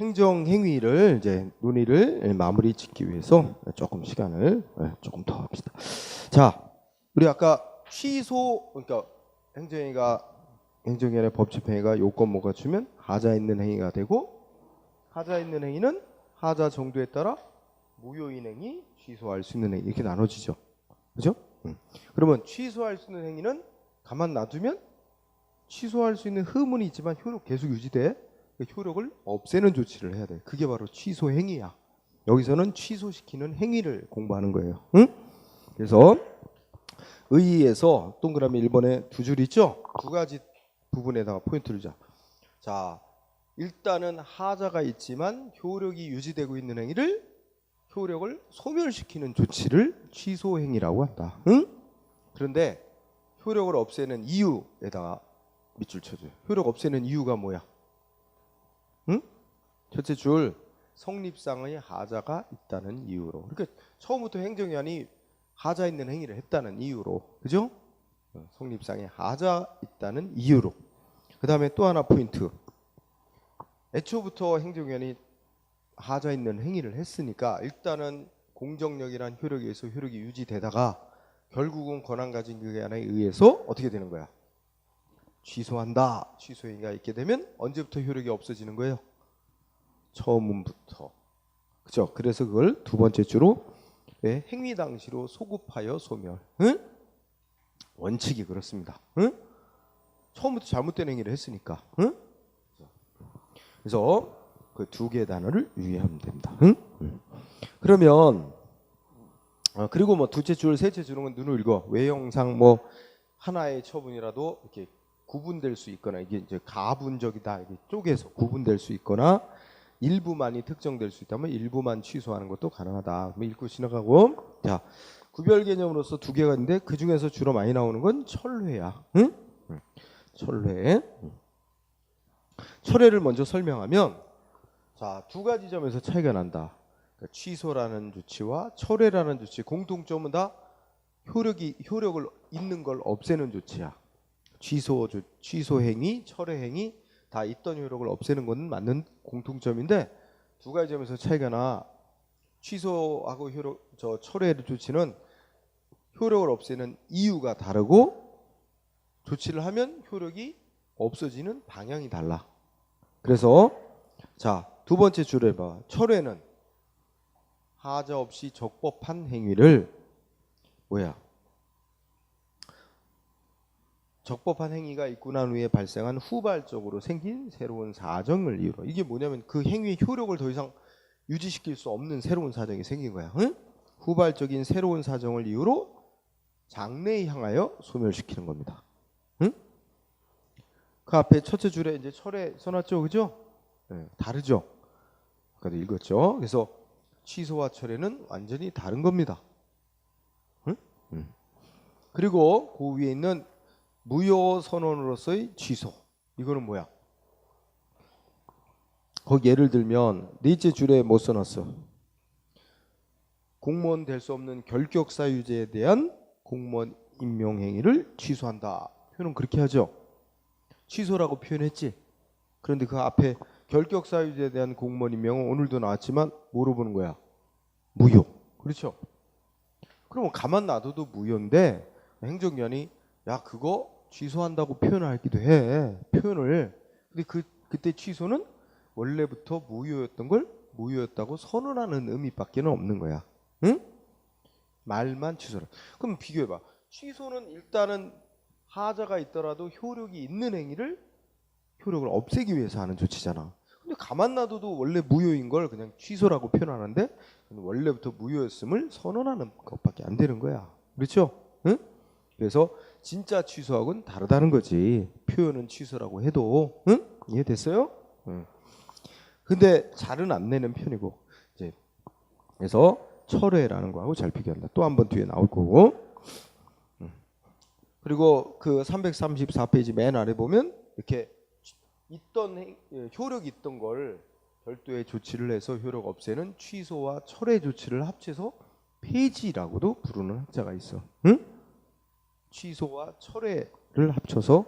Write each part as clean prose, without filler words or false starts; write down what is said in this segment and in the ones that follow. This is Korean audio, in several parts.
행정 행위를 이제 논의를 마무리 짓기 위해서 조금 시간을 조금 더 합시다. 자, 우리 아까 취소, 그러니까 행정위원회 법집행위가 요건 못 갖추면 하자 있는 행위가 되고, 하자 있는 행위는 하자 정도에 따라 무효인 행위, 취소할 수 있는 행위 이렇게 나눠지죠. 그죠? 그러면 취소할 수 있는 행위는 가만 놔두면 취소할 수 있는 의문이 있지만 효력 계속 유지돼. 효력을 없애는 조치를 해야 돼. 그게 바로 취소 행위야. 여기서는 취소시키는 행위를 공부하는 거예요. 응? 그래서 의의에서 동그라미 1번에 두 줄 있죠? 두 가지 부분에다가 포인트를 자. 자, 일단은 하자가 있지만 효력이 유지되고 있는 행위를 효력을 소멸시키는 조치를 취소 행위라고 한다. 응? 그런데 효력을 없애는 이유에다가 밑줄 쳐줘요. 효력 없애는 이유가 뭐야? 응? 첫째 줄, 성립상의 하자가 있다는 이유로. 그러니까 처음부터 행정위원이 하자 있는 행위를 했다는 이유로, 그죠? 성립상의 하자 있다는 이유로. 그 다음에 또 하나 포인트. 애초부터 행정위원이 하자 있는 행위를 했으니까 일단은 공정력이란 효력에 의해서 효력이 유지되다가 결국은 권한 가진 기관에 의해서 어떻게 되는 거야? 취소한다. 취소 행위가 있게 되면 언제부터 효력이 없어지는 거예요? 처음부터. 그죠? 그래서 그걸 두 번째 주로 행위 당시로 소급하여 소멸. 응? 원칙이 그렇습니다. 응? 처음부터 잘못된 행위를 했으니까. 응? 그래서 그 두 개의 단어를 유의하면 됩니다. 응? 그러면 그리고 뭐 둘째 줄, 셋째 줄은 눈을 읽어. 외형상 뭐 하나의 처분이라도 이렇게 구분될 수 있거나 이게 이제 가분적이다 이게 쪼개서 구분될 수 있거나 일부만이 특정될 수 있다면 일부만 취소하는 것도 가능하다. 읽고 지나가고. 자, 구별 개념으로서 두 개가 있는데 그 중에서 주로 많이 나오는 건 철회야. 응? 철회. 철회를 먼저 설명하면 자, 두 가지 점에서 차이가 난다. 그러니까 취소라는 조치와 철회라는 조치 공통점은 다 효력을 있는 걸 없애는 조치야. 취소 행위, 철회 행위 다 있던 효력을 없애는 건 맞는 공통점인데 두 가지 점에서 차이가 나. 취소하고 철회 조치는 효력을 없애는 이유가 다르고 조치를 하면 효력이 없어지는 방향이 달라. 그래서 자, 두 번째 줄에 봐. 철회는 하자 없이 적법한 행위를 뭐야? 적법한 행위가 있고 난 후에 발생한 후발적으로 생긴 새로운 사정을 이유로. 이게 뭐냐면 그 행위의 효력을 더 이상 유지시킬 수 없는 새로운 사정이 생긴 거야. 응? 후발적인 새로운 사정을 이유로 장래에 향하여 소멸시키는 겁니다. 응? 그 앞에 첫째 줄에 이제 철회 써놨죠, 그죠? 네, 다르죠. 아까도 읽었죠. 그래서 취소와 철회는 완전히 다른 겁니다. 응? 그리고 그 위에 있는 무효 선언으로서의 취소. 이거는 뭐야? 거기 예를 들면 넷째 줄에 뭐 써놨어? 공무원 될 수 없는 결격사유죄에 대한 공무원 임용 행위를 취소한다. 표현은 그렇게 하죠. 취소라고 표현했지. 그런데 그 앞에 결격사유죄에 대한 공무원 임명은 오늘도 나왔지만 뭐로 보는 거야? 무효. 그렇죠? 그러면 가만 놔둬도 무효인데 행정위원이 야 그거 취소한다고 표현하기도 해. 표현을. 근데 그때 취소는 원래부터 무효였던 걸 무효였다고 선언하는 의미밖에 없는 거야. 응? 말만 취소라. 그럼 비교해봐. 취소는 일단은 하자가 있더라도 효력이 있는 행위를 효력을 없애기 위해서 하는 조치잖아. 근데 가만 놔둬도 원래 무효인 걸 그냥 취소라고 표현하는데 원래부터 무효였음을 선언하는 것밖에 안 되는 거야. 그렇죠? 응? 그래서 진짜 취소하고는 다르다는 거지. 표현은 취소라고 해도. 응? 이해됐어요? 응. 근데 잘은 안 내는 편이고 이제 그래서 철회라는 거하고 잘 비교한다. 또 한 번 뒤에 나올 거고. 그리고 그 334페이지 맨 아래 보면 이렇게 있던 효력이 있던 걸 별도의 조치를 해서 효력 없애는 취소와 철회 조치를 합쳐서 폐지라고도 부르는 학자가 있어. 응? 취소와 철회를 합쳐서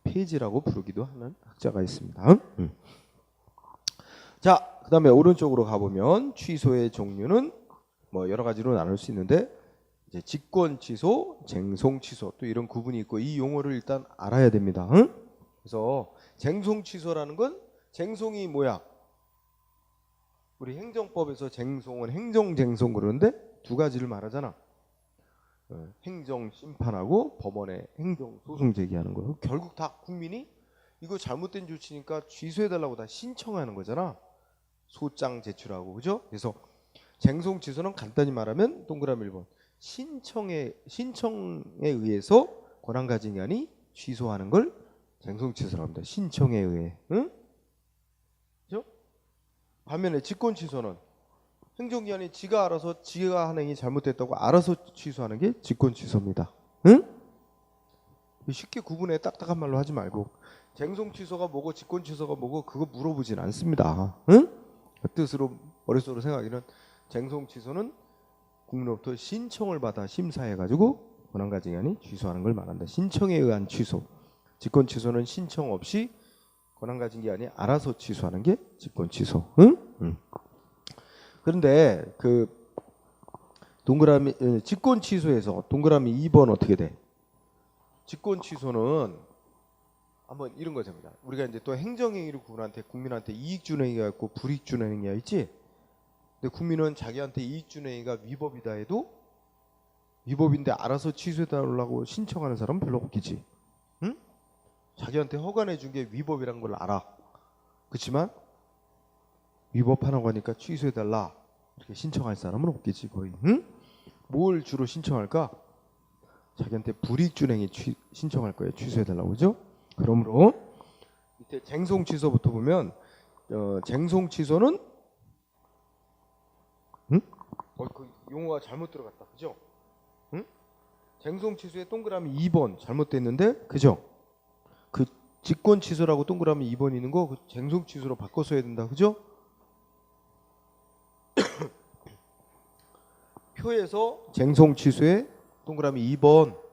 폐지라고 부르기도 하는 학자가 있습니다. 응? 자, 그다음에 오른쪽으로 가보면 취소의 종류는 뭐 여러 가지로 나눌 수 있는데 이제 직권 취소, 쟁송 취소 또 이런 구분이 있고 이 용어를 일단 알아야 됩니다. 응? 그래서 쟁송 취소라는 건 쟁송이 뭐야? 우리 행정법에서 쟁송은 행정쟁송 그러는데 두 가지를 말하잖아. 행정심판하고 법원에 행정소송 제기하는 거예요. 결국 다 국민이 이거 잘못된 조치니까 취소해달라고 다 신청하는 거잖아. 소장 제출하고 그죠? 그래서 쟁송 취소는 간단히 말하면 동그라미 1번 신청에 의해서 권한 가진 기관이 취소하는 걸 쟁송 취소라고 합니다. 신청에 의해. 응? 그죠? 반면에 직권 취소는 행정기관이 지가 알아서 지가 한 행위 잘못됐다고 알아서 취소하는 게 직권 취소입니다. 응? 쉽게 구분해 딱딱한 말로 하지 말고 쟁송 취소가 뭐고 직권 취소가 뭐고 그거 물어보진 않습니다. 응? 뜻으로 머릿속으로 생각하기는 쟁송 취소는 국민으로부터 신청을 받아 심사해가지고 권한 가진 기관이 취소하는 걸 말한다. 신청에 의한 취소. 직권 취소는 신청 없이 권한 가진 기관이 알아서 취소하는 게 직권 취소. 응? 응. 그런데 그 동그라미 직권 취소에서 동그라미 2번 어떻게 돼? 직권 취소는 한번 이런 거입니다. 우리가 이제 또 행정행위를 국민한테 이익 주는 행위가 있고 불이익 주는 행위가 있지. 근데 국민은 자기한테 이익 주는 행위가 위법이다 해도 위법인데 알아서 취소해달라고 신청하는 사람은 별로 없겠지. 응? 자기한테 허가내 준 게 위법이란 걸 알아. 그렇지만 위법하는 거니까 취소해달라 이렇게 신청할 사람은 없겠지 거의. 응? 뭘 주로 신청할까? 자기한테 불이익 준 행위 신청할 거예요. 취소해달라고 그죠? 그러므로 밑에 쟁송 취소부터 보면 쟁송 취소는 응? 그 용어가 잘못 들어갔다. 그죠? 응? 쟁송 취소에 동그라미 2번 잘못됐는데 그죠? 그 직권 취소라고 동그라미 2번 있는 거 그 쟁송 취소로 바꿔 써야 된다. 그죠? 표에서 쟁송 취소에 동그라미 2번.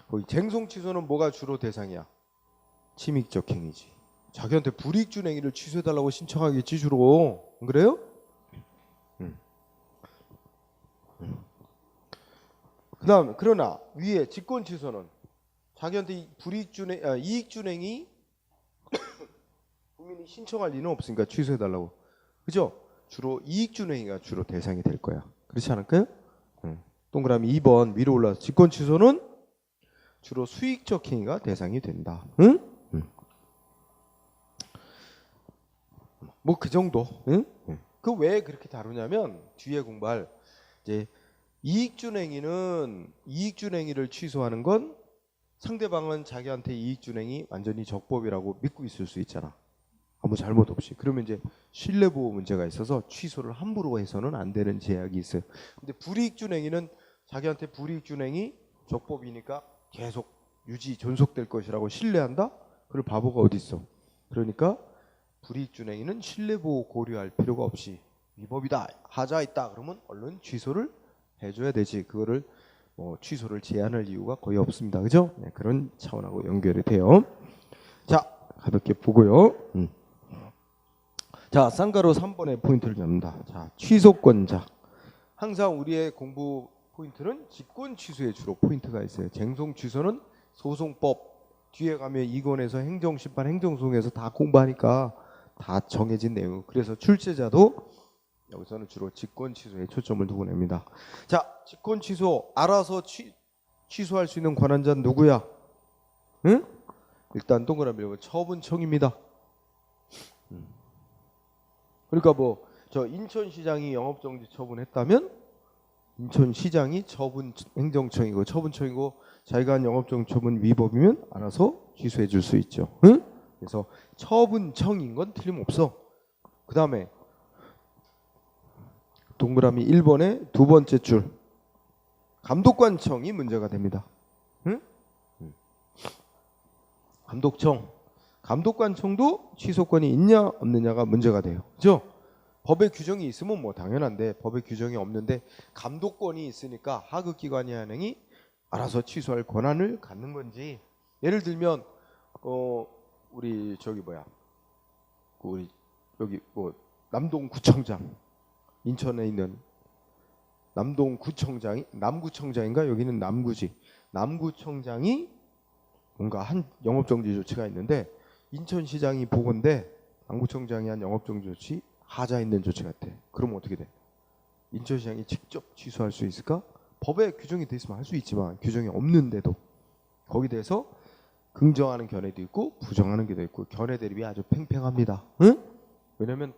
거기 쟁송 취소는 뭐가 주로 대상이야? 침익적 행위지. 자기한테 불이익 준 행위를 취소해달라고 신청하겠지 주로. 안 그래요? 그다음 그러나 위에 직권 취소는 자기한테 불이익 준 이익 준 행위 국민이 신청할 리는 없으니까 취소해달라고. 그죠? 주로 이익 준 행위가 주로 대상이 될 거야. 그렇지 않을까요? 동그라미 2번 위로 올라서 직권 취소는 주로 수익적 행위가 대상이 된다. 응? 뭐 그 정도. 응? 그 왜 그렇게 다루냐면 뒤에 공부할 이제 이익 준 행위를 취소하는 건 상대방은 자기한테 이익 준 행위 완전히 적법이라고 믿고 있을 수 있잖아. 아무 잘못 없이. 그러면 이제 신뢰보호 문제가 있어서 취소를 함부로 해서는 안 되는 제약이 있어요. 근데 불이익 준 행위는 자기한테 불이익 준 행위 적법이니까 계속 유지 존속될 것이라고 신뢰한다? 그럴 바보가 어디 있어. 그러니까 불이익 준 행위는 신뢰보호 고려할 필요가 없이 위법이다, 하자 있다 그러면 얼른 취소를 해줘야 되지. 그거를 취소를 제한할 이유가 거의 없습니다. 그죠? 네, 그런 차원하고 연결이 돼요. 자, 가볍게 보고요. 자, 쌍가로 3번의 포인트를 잡는다. 자, 취소권자. 항상 우리의 공부 포인트는 직권 취소에 주로 포인트가 있어요. 쟁송 취소는 소송법 뒤에 가면 2권에서 행정심판 행정소송에서 다 공부하니까 다 정해진 내용. 그래서 출제자도 여기서는 주로 직권 취소에 초점을 두고 냅니다. 자, 직권 취소 알아서 취소할 수 있는 권한자는 누구야? 응? 일단 동그라미 처분청입니다. 그러니까 뭐 저 인천시장이 영업정지 처분했다면 인천시장이 행정청이고 처분청이고 자기가 한 영업정지 처분 위법이면 알아서 취소해 줄 수 있죠. 응? 그래서 처분청인 건 틀림없어. 그 다음에 동그라미 1번의 두 번째 줄 감독관청이 문제가 됩니다. 응? 감독관청도 취소권이 있냐 없느냐가 문제가 돼요. 그죠? 법의 규정이 있으면 뭐 당연한데 법의 규정이 없는데 감독권이 있으니까 하급기관이 한 행위 알아서 취소할 권한을 갖는 건지. 예를 들면 우리 우리 여기 뭐 남동구청장, 인천에 있는 남동구청장이 남구청장인가, 여기는 남구지, 남구청장이 뭔가 한 영업정지 조치가 있는데 인천시장이 보건대 남구청장이 한 영업정지 조치 하자 있는 조치 같아. 그러면 어떻게 돼? 인천시장이 직접 취소할 수 있을까? 법에 규정이 돼 있으면 할 수 있지만 규정이 없는데도 거기에 대해서 긍정하는 견해도 있고 부정하는 게도 있고 견해 대립이 아주 팽팽합니다. 응? 왜냐하면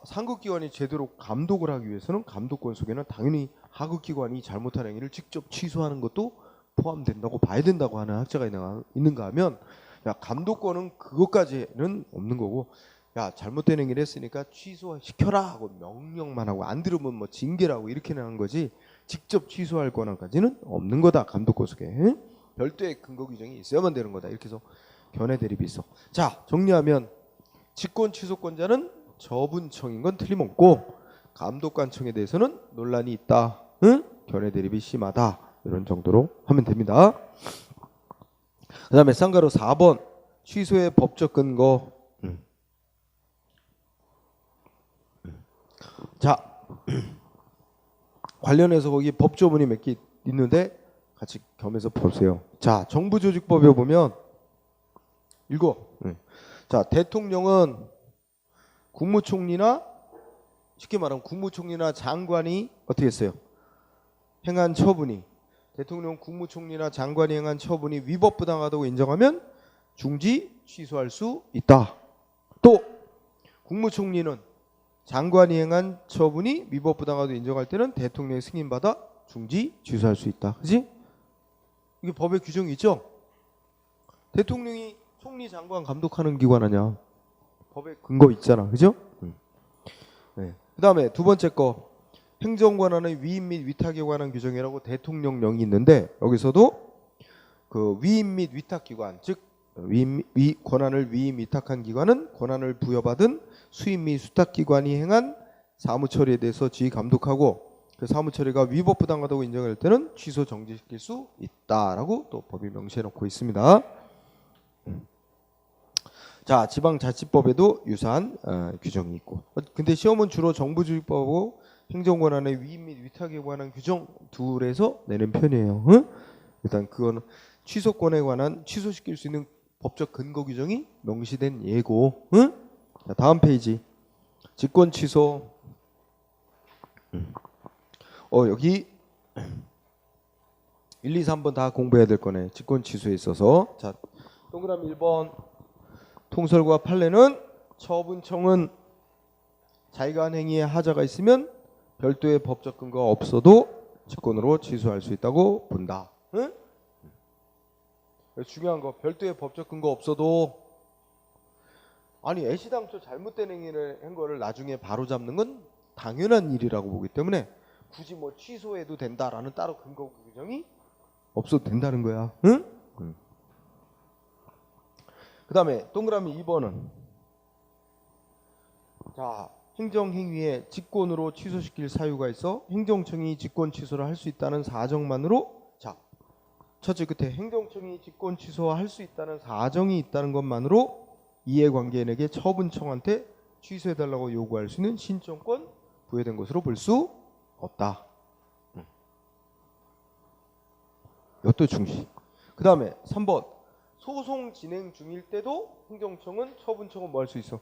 상급기관이 제대로 감독을 하기 위해서는 감독권 속에는 당연히 하급기관이 잘못한 행위를 직접 취소하는 것도 포함된다고 봐야 된다고 하는 학자가 있는가 하면, 야, 감독권은 그것까지는 없는 거고, 야, 잘못된 행위를 했으니까 취소시켜라 하고 명령만 하고 안 들으면 뭐 징계라고 이렇게 나는 거지 직접 취소할 권한까지는 없는 거다. 감독권 속에. 응? 별도의 근거 규정이 있어야만 되는 거다. 이렇게 해서 견해 대립이 있어. 자, 정리하면 직권 취소권자는 처분청인 건 틀림없고 감독관청에 대해서는 논란이 있다. 응? 견해 대립이 심하다. 이런 정도로 하면 됩니다. 그 다음에 쌍가로 4번 취소의 법적 근거. 자, 관련해서 거기 법조문이 몇 개 있는데 같이 겸해서 보세요. 자, 정부조직법에 보면 읽어. 자, 대통령은 국무총리나, 쉽게 말하면 국무총리나 장관이 어떻게 했어요? 행한 처분이, 대통령 국무총리나 장관이 행한 처분이 위법부당하다고 인정하면 중지 취소할 수 있다. 또 국무총리는 장관이 행한 처분이 위법부당하다고 인정할 때는 대통령의 승인받아 중지 취소할 수 있다. 그지? 이게 법에 규정이 있죠? 대통령이 총리 장관 감독하는 기관 아니야. 법에 근거 있잖아. 그죠? 네. 그 다음에 두 번째 거, 행정권한의 위임 및 위탁에 관한 규정이라고 대통령령이 있는데 여기서도 그 위임 및 위탁기관, 즉 권한을 위임 위탁한 기관은 권한을 부여받은 수임 및 수탁기관이 행한 사무처리에 대해서 지휘 감독하고 그 사무처리가 위법부당하다고 인정할 때는 취소 정지시킬 수 있다라고 또 법이 명시해놓고 있습니다. 자, 지방자치법에도 유사한 규정이 있고, 근데 시험은 주로 정부조직법하고 행정권한의 위임 및 위탁에 관한 규정 둘에서 내는 편이에요. 응? 일단 그거는 취소권에 관한 취소시킬 수 있는 법적 근거 규정이 명시된 예고. 응? 자, 다음 페이지 직권 취소. 여기 1, 2, 3번 다 공부해야 될 거네. 직권 취소에 있어서. 자, 동그라미 1번 통설과 판례는 처분청은 자기가 한 행위에 하자가 있으면 별도의 법적 근거가 없어도 직권으로 취소할 수 있다고 본다. 응? 중요한 거, 별도의 법적 근거 없어도, 아니 애시당초 잘못된 행위를 한 거를 나중에 바로 잡는 건 당연한 일이라고 보기 때문에 굳이 뭐 취소해도 된다라는 따로 근거 규정이 없어도 된다는 거야. 응? 그 다음에 동그라미 2번은 자, 행정행위에 직권으로 취소시킬 사유가 있어 행정청이 직권 취소를 할 수 있다는 사정만으로, 자, 첫째 끝에 행정청이 직권 취소할 수 있다는 사정이 있다는 것만으로 이해관계인에게 처분청한테 취소해달라고 요구할 수 있는 신청권 부여된 것으로 볼 수 없다. 이것도 중시. 그 다음에 3번 소송 진행 중일 때도 행정청은 처분청은 뭐 할 수 있어?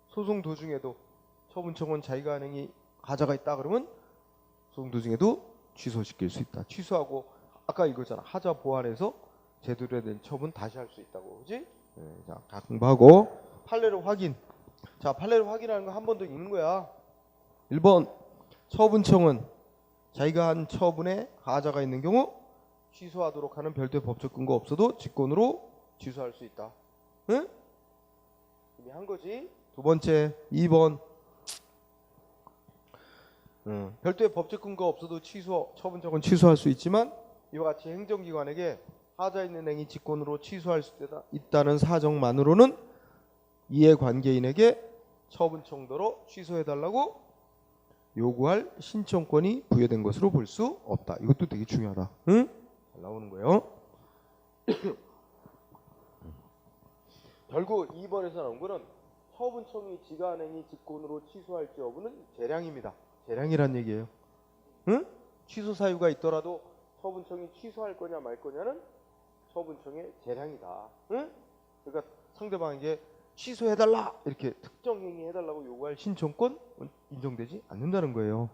소송 도중에도 처분청은 자기가 한 행위 하자가 있다 그러면 소송 도중에도 취소시킬 수 있다. 취소하고 아까 이거잖아. 하자 보완해서 제대로 된 처분 다시 할 수 있다고. 그지? 네, 자, 다 공부하고 판례를 확인. 자, 판례를 확인하는 거 한 번 더 읽는 거야. 1번 처분청은 자기가 한 처분에 하자가 있는 경우 취소하도록 하는 별도의 법적 근거 없어도 직권으로 취소할 수 있다. 응? 이미 한 거지. 두 번째 2번 별도의 법적 근거 없어도 처분청은 취소할 수 있지만 이와 같이 행정기관에게 하자 있는 행위 직권으로 취소할 수 있다는 사정만으로는 이해관계인에게 처분청대로 취소해달라고 요구할 신청권이 부여된 것으로 볼 수 없다. 이것도 되게 중요하다. 응? 잘 나오는 거예요. 결국 2번에서 나온 거는 처분청이 지가한행위 직권으로 취소할지 여부는 재량입니다. 재량이란 얘기예요. 응? 취소 사유가 있더라도 처분청이 취소할 거냐 말 거냐는 처분청의 재량이다. 응? 그러니까 상대방에게 취소해달라 이렇게 특정 행위 해달라고 요구할 신청권 인정되지 않는다는 거예요.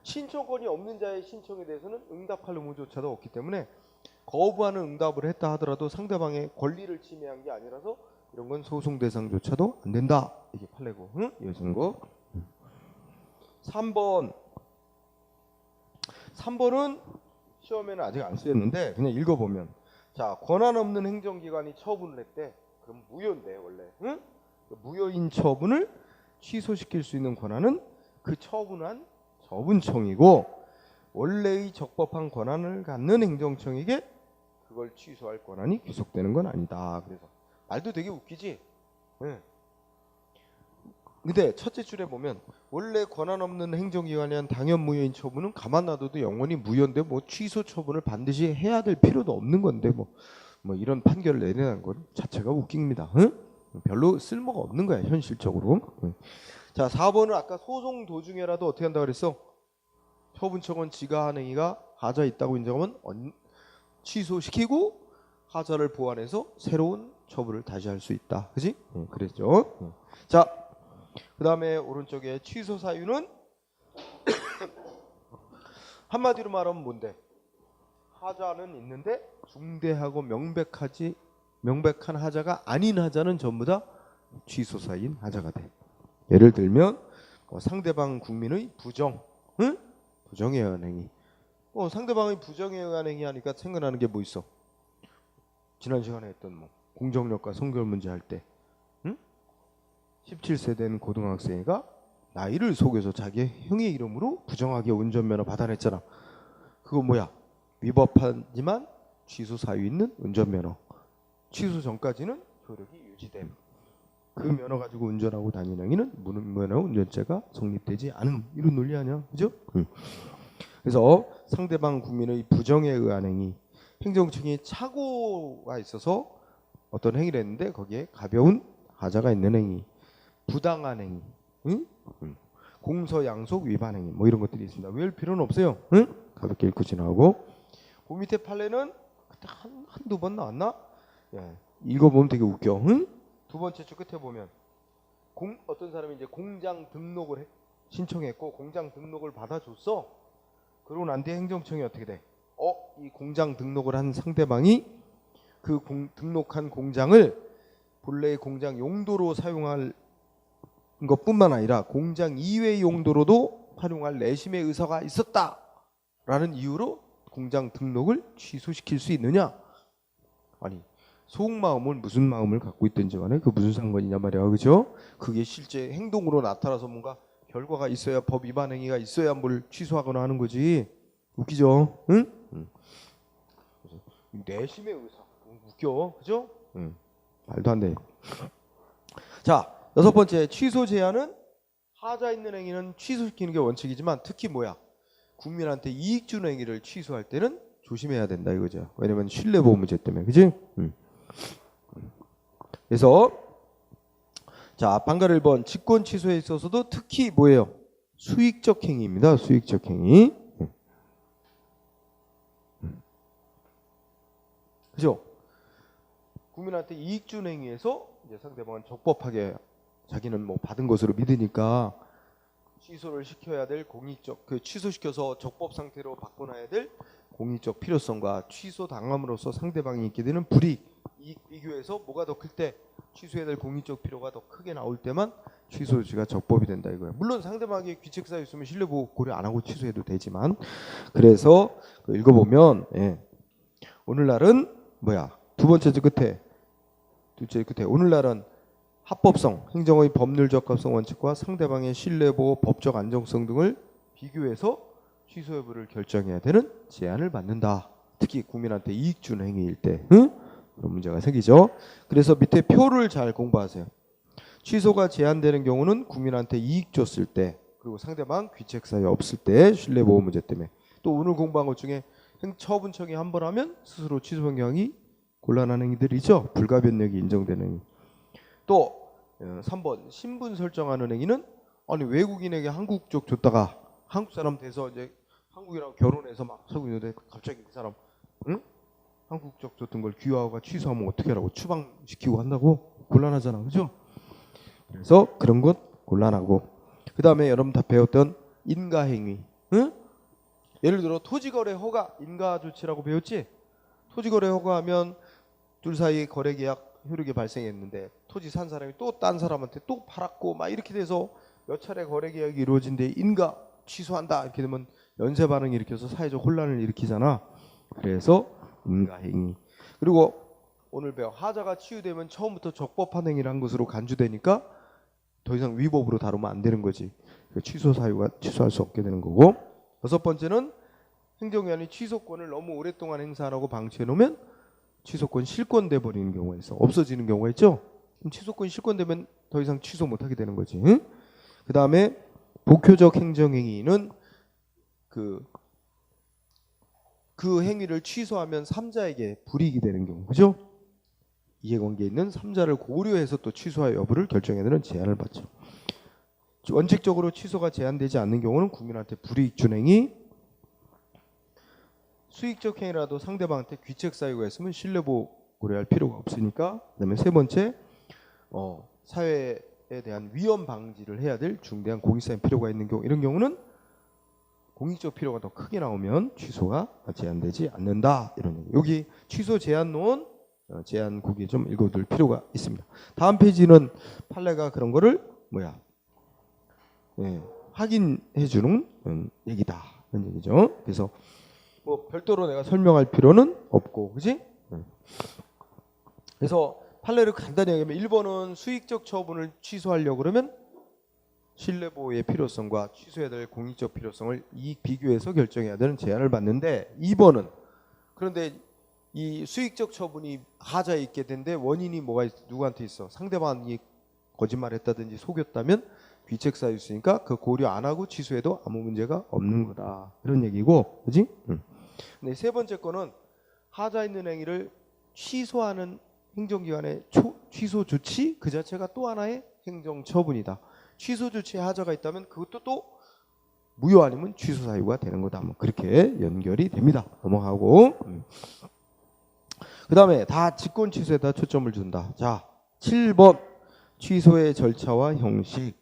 신청권이 없는 자의 신청에 대해서는 응답할 의무조차도 없기 때문에 거부하는 응답을 했다 하더라도 상대방의 권리를 침해한 게 아니라서 이런 건 소송 대상조차도 안 된다. 이게 판례고, 응? 이어지는 거. 3번은 시험에는 아직 안 쓰였는데 그냥 읽어보면, 자, 권한 없는 행정기관이 처분을 했대. 그럼 무효인데 원래, 응? 무효인 처분을 취소시킬 수 있는 권한은 그 처분한 처분청이고, 원래의 적법한 권한을 갖는 행정청에게 그걸 취소할 권한이 귀속되는 건 아니다. 그래서 말도 되게 웃기지. 네. 근데 첫째 줄에 보면 원래 권한 없는 행정기관에 한 당연 무효인 처분은 가만 놔둬도 영원히 무효인데 뭐 취소 처분을 반드시 해야 될 필요도 없는 건데 뭐 이런 판결을 내리는 건 자체가 웃깁니다. 응? 별로 쓸모가 없는 거야 현실적으로. 응. 자, 4번은 아까 소송 도중에라도 어떻게 한다 그랬어? 처분청은 지가한 행위가 하자 있다고 인정하면 취소시키고 하자를 보완해서 새로운 처분을 다시 할 수 있다. 그지? 그랬죠. 자, 그 다음에 오른쪽에 취소 사유는 한마디로 말하면 뭔데? 하자는 있는데 중대하고 명백한 하자가 아닌 하자는 전부 다 취소 사유인 하자가 돼. 예를 들면 상대방 국민의 부정, 응? 부정에 의한 행위. 상대방의 부정에 의한 행위 하니까 생각나는 게 뭐 있어? 지난 시간에 했던 뭐 공정력과 성별 문제 할 때, 응? 17세 된 고등학생이가 나이를 속여서 자기 형의 이름으로 부정하게 운전면허 받아냈잖아. 그거 뭐야? 위법하지만 취소 사유 있는 운전면허. 취소 전까지는 효력이 유지됨. 그 면허 가지고 운전하고 다니는 행위는 무면허 운전죄가 성립되지 않음. 이런 논리 아니야, 그죠? 그래서 상대방 국민의 부정에 의한 행위, 행정청이 착오가 있어서 어떤 행위를 했는데 거기에 가벼운 하자가 있는 행위, 부당한 행위, 응? 공서 양속 위반 행위, 뭐 이런 것들이 있습니다. 외울 필요는 없어요. 응? 가볍게 읽고 지나가고. 그 밑에 판례는 그때 한두 번 나왔나? 예, 읽어보면 되게 웃겨. 응? 두 번째 줄 끝에 보면 어떤 사람이 이제 공장 등록을 신청했고 공장 등록을 받아줬어. 그러고 난 뒤에 행정청이 어떻게 돼? 이 공장 등록을 한 상대방이 그 등록한 공장을 본래의 공장 용도로 사용할 것뿐만 아니라 공장 이외의 용도로도 활용할 내심의 의사가 있었다라는 이유로 공장 등록을 취소시킬 수 있느냐? 아니, 속마음은 무슨 마음을 갖고 있든지 간에 그 무슨 상관이냐 말이야, 그죠? 그게 실제 행동으로 나타나서 뭔가 결과가 있어야, 법 위반 행위가 있어야 뭘 취소하거나 하는 거지. 웃기죠? 응? 내심의 의사. 웃겨, 그죠? 말도 안 돼. 자, 6번째 취소 제한은 하자 있는 행위는 취소시키는 게 원칙이지만 특히 뭐야? 국민한테 이익 주는 행위를 취소할 때는 조심해야 된다 이거죠. 왜냐면 신뢰보호 문제 때문에, 그지? 그래서 자, 방가 1번 직권 취소에 있어서도 특히 뭐예요? 수익적 행위입니다. 수익적 행위. 그죠? 국민한테 이익 주는 행위에서 이제 상대방은 적법하게 자기는 뭐 받은 것으로 믿으니까 취소를 시켜야 될 공익적, 취소시켜서 적법 상태로 바꿔놔야 될 공익적 필요성과 취소 당함으로써 상대방이 있게 되는 불이익, 이익 비교해서 뭐가 더 클 때 취소해야 될 공익적 필요가 더 크게 나올 때만 취소 조치가 적법이 된다 이거예요. 물론 상대방에게 귀책 사유 있으면 신뢰보호 고려 안 하고 취소해도 되지만, 그래서 읽어보면 오늘날은 뭐야? 두 번째 끝에 오늘날은 합법성, 행정의 법률 적합성 원칙과 상대방의 신뢰보호, 법적 안정성 등을 비교해서 취소 여부를 결정해야 되는 제한을 받는다. 특히 국민한테 이익 주는 행위일 때 그런 문제가 생기죠. 그래서 밑에 표를 잘 공부하세요. 취소가 제한되는 경우는 국민한테 이익 줬을 때, 그리고 상대방 귀책 사유 없을 때, 신뢰보호 문제 때문에. 또 오늘 공부한 것 중에 처분청이 한 번 하면 스스로 취소 변경이 곤란한 행위들이죠. 불가변력이 인정되는 행위. 또 3번 신분 설정하는 행위는 아니 외국인에게 한국 쪽 줬다가 한국 사람 돼서 이제 한국이랑 결혼해서 막 살고 있는데 갑자기 그 사람 응? 한국 쪽 줬던 걸 귀화가 취소하면 어떻게 하라고 추방시키고 한다고 곤란하잖아, 그죠? 그래서 그런 것 곤란하고 그 다음에 여러분 다 배웠던 인가행위, 응? 예를 들어 토지거래 허가 인가조치라고 배웠지? 토지거래 허가하면 둘 사이 거래계약 효력이 발생했는데 토지 산 사람이 또 딴 사람한테 또 팔았고 막 이렇게 돼서 몇 차례 거래계약이 이루어진데 인가 취소한다 이렇게 되면 연쇄 반응을 일으켜서 사회적 혼란을 일으키잖아. 그래서 인가행위. 그리고 오늘 배워 하자가 치유되면 처음부터 적법한 행위를 한 것으로 간주되니까 더 이상 위법으로 다루면 안 되는 거지. 취소 사유가 취소할 수 없게 되는 거고. 여섯 번째는 행정기관이 취소권을 너무 오랫동안 행사 안 하고 방치해 놓으면 취소권 실권돼 버리는 경우가 있어. 없어지는 경우가 있죠. 그럼 취소권 실권되면 더 이상 취소 못 하게 되는 거지. 응? 그다음에 복효적 행정행위는 그 행위를 취소하면 3자에게 불이익이 되는 경우. 그죠? 이해관계에 있는 3자를 고려해서 또 취소할 여부를 결정해야 되는 제한을 받죠. 원칙적으로 취소가 제한되지 않는 경우는 국민한테 불이익 준 행위, 수익적 행위라도 상대방한테 귀책 사유가 있으면 신뢰보호 고려할 필요가 없으니까. 그다음에 세 번째, 사회에 대한 위험 방지를 해야 될 중대한 공익사용 필요가 있는 경우, 이런 경우는 공익적 필요가 더 크게 나오면 취소가 제한되지 않는다. 이런 얘기. 여기 취소 제한론 제한국이 좀 읽어둘 필요가 있습니다. 다음 페이지는 판례가 그런 거를 확인해 주는 얘기다. 이런 얘기죠. 그래서 뭐 별도로 내가 설명할 필요는 없고, 그지? 그래서 판례를 간단히 얘기하면 1번은 수익적 처분을 취소하려고 그러면 신뢰보호의 필요성과 취소해야 될 공익적 필요성을 이익 비교해서 결정해야 되는 제한을 받는데, 2번은 그런데 이 수익적 처분이 하자에 있게 된데 원인이 누구한테 있어? 상대방이 거짓말했다든지 속였다면 귀책 사유 있으니까 그 고려 안 하고 취소해도 아무 문제가 없는 거다. 이런 얘기고, 그지? 근데 세 번째 거는 하자 있는 행위를 취소하는 행정기관의 취소 조치 그 자체가 또 하나의 행정처분이다. 취소 조치에 하자가 있다면 그것도 또 무효 아니면 취소 사유가 되는 거다. 뭐 그렇게 연결이 됩니다. 넘어가고. 그 다음에 다 직권 취소에다 초점을 준다. 자, 7번 취소의 절차와 형식.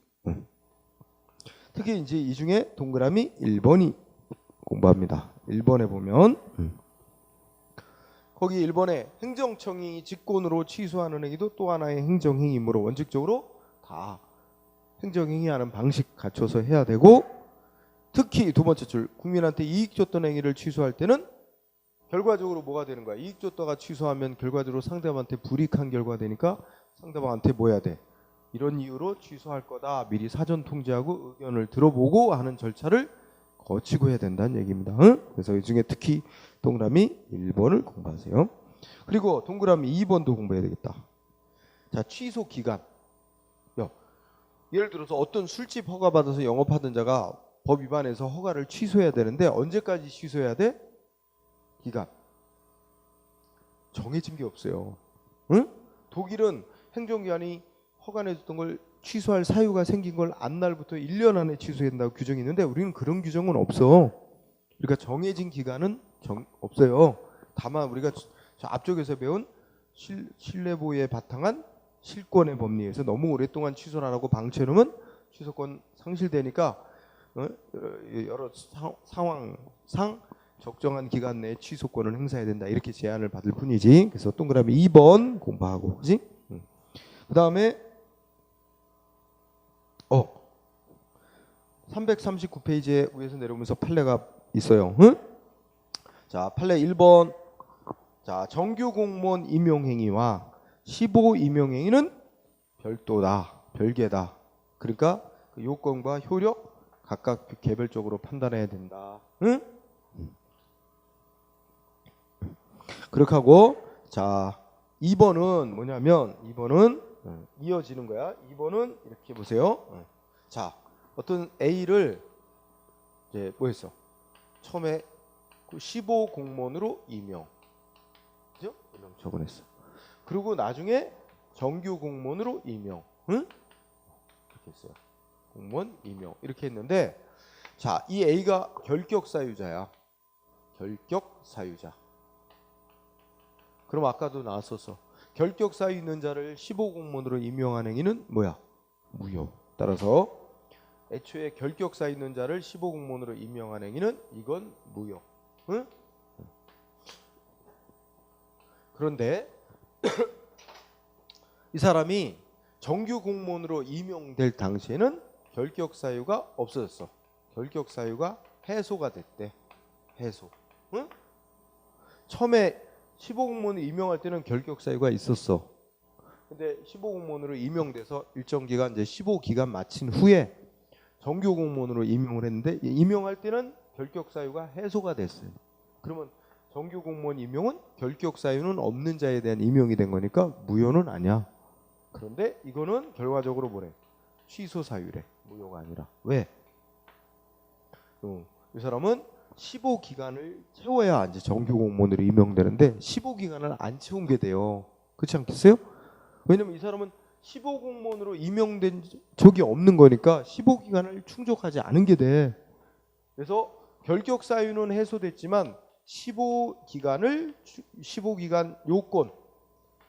특히 이제 이 중에 동그라미 1번이 공부합니다. 1번에 보면 거기 1번에 행정청이 직권으로 취소하는 행위도 또 하나의 행정행위이므로 원칙적으로 다 행정행위하는 방식 갖춰서 해야 되고, 특히 두 번째 줄 국민한테 이익 줬던 행위를 취소할 때는 결과적으로 뭐가 되는 거야? 이익 줬다가 취소하면 결과적으로 상대방한테 불이익한 결과가 되니까 상대방한테 뭐 해야 돼? 이런 이유로 취소할 거다. 미리 사전 통지하고 의견을 들어보고 하는 절차를 거치고 해야 된다는 얘기입니다. 그래서 이 중에 특히 동그라미 1번을 공부하세요. 그리고 동그라미 2번도 공부해야 되겠다. 자, 취소 기간. 예를 들어서 어떤 술집 허가 받아서 영업하던 자가 법 위반해서 허가를 취소해야 되는데 언제까지 취소해야 돼? 기간. 정해진 게 없어요. 응? 독일은 행정기관이 허가내줬던 걸 취소할 사유가 생긴 걸 안 날부터 1년 안에 취소해야 된다고 규정이 있는데 우리는 그런 규정은 없어. 그러니까 정해진 기간은 없어요. 다만 우리가 저 앞쪽에서 배운 신뢰보호에 바탕한 실권의 법리에서 너무 오랫동안 취소를 안 하고 방치해놓으면 취소권 상실되니까 여러 상황상 적정한 기간 내에 취소권을 행사해야 된다. 이렇게 제한을 받을 뿐이지. 그래서 동그라미 2번 공부하고, 그지? 그 다음에 339페이지에 위에서 내려오면서 판례가 있어요. 자, 판례 1번. 자, 정규 공무원 임용행위와 15 임용행위는 별도다. 별개다. 그러니까 그 요건과 효력 각각 개별적으로 판단해야 된다. 그렇게 하고, 자, 2번은 뭐냐면 2번은 이어지는 거야. 2번은 이렇게 보세요. 자, 어떤 A를 이제 뭐 했어? 처음에 15 공무원으로 임용. 그죠? 임용 처분했어. 그리고 나중에 정규 공무원으로 임용. 응? 이렇게 했어요. 공무원 임용 이렇게 했는데 자, 이 A가 결격 사유자야. 결격 사유자. 그럼 아까도 나왔었어. 결격 사유 있는 자를 15공무원으로 임용한 행위는 뭐야? 무효. 따라서 애초에 결격 사유 있는 자를 15공무원으로 임명한 행위는 이건 무효. 응? 그런데 이 사람이 정규 공무원으로 임용될 당시에는 결격 사유가 없어졌어. 결격 사유가 해소가 됐대. 해소. 응? 처음에 15공무원을 임명할 때는 결격 사유가 있었어. 근데 15공무원으로 임명돼서 일정 기간 이제 15기간 마친 후에 정규 공무원으로 임명을 했는데 임명할 때는 결격 사유가 해소가 됐어요. 그러면 정규 공무원 임명은 결격 사유는 없는 자에 대한 임명이 된 거니까 무효는 아니야. 그런데 이거는 결과적으로 뭐래? 취소 사유래. 무효가 아니라. 왜? 이 사람은 15기간을 채워야 이제 정규 공무원으로 임명되는데 15기간을 안 채운 게 돼요. 그렇지 않겠어요? 왜냐면 이 사람은 15공무원으로 임명된 적이 없는 거니까 15기간을 충족하지 않은 게 돼. 그래서 결격 사유는 해소됐지만 15기간 요건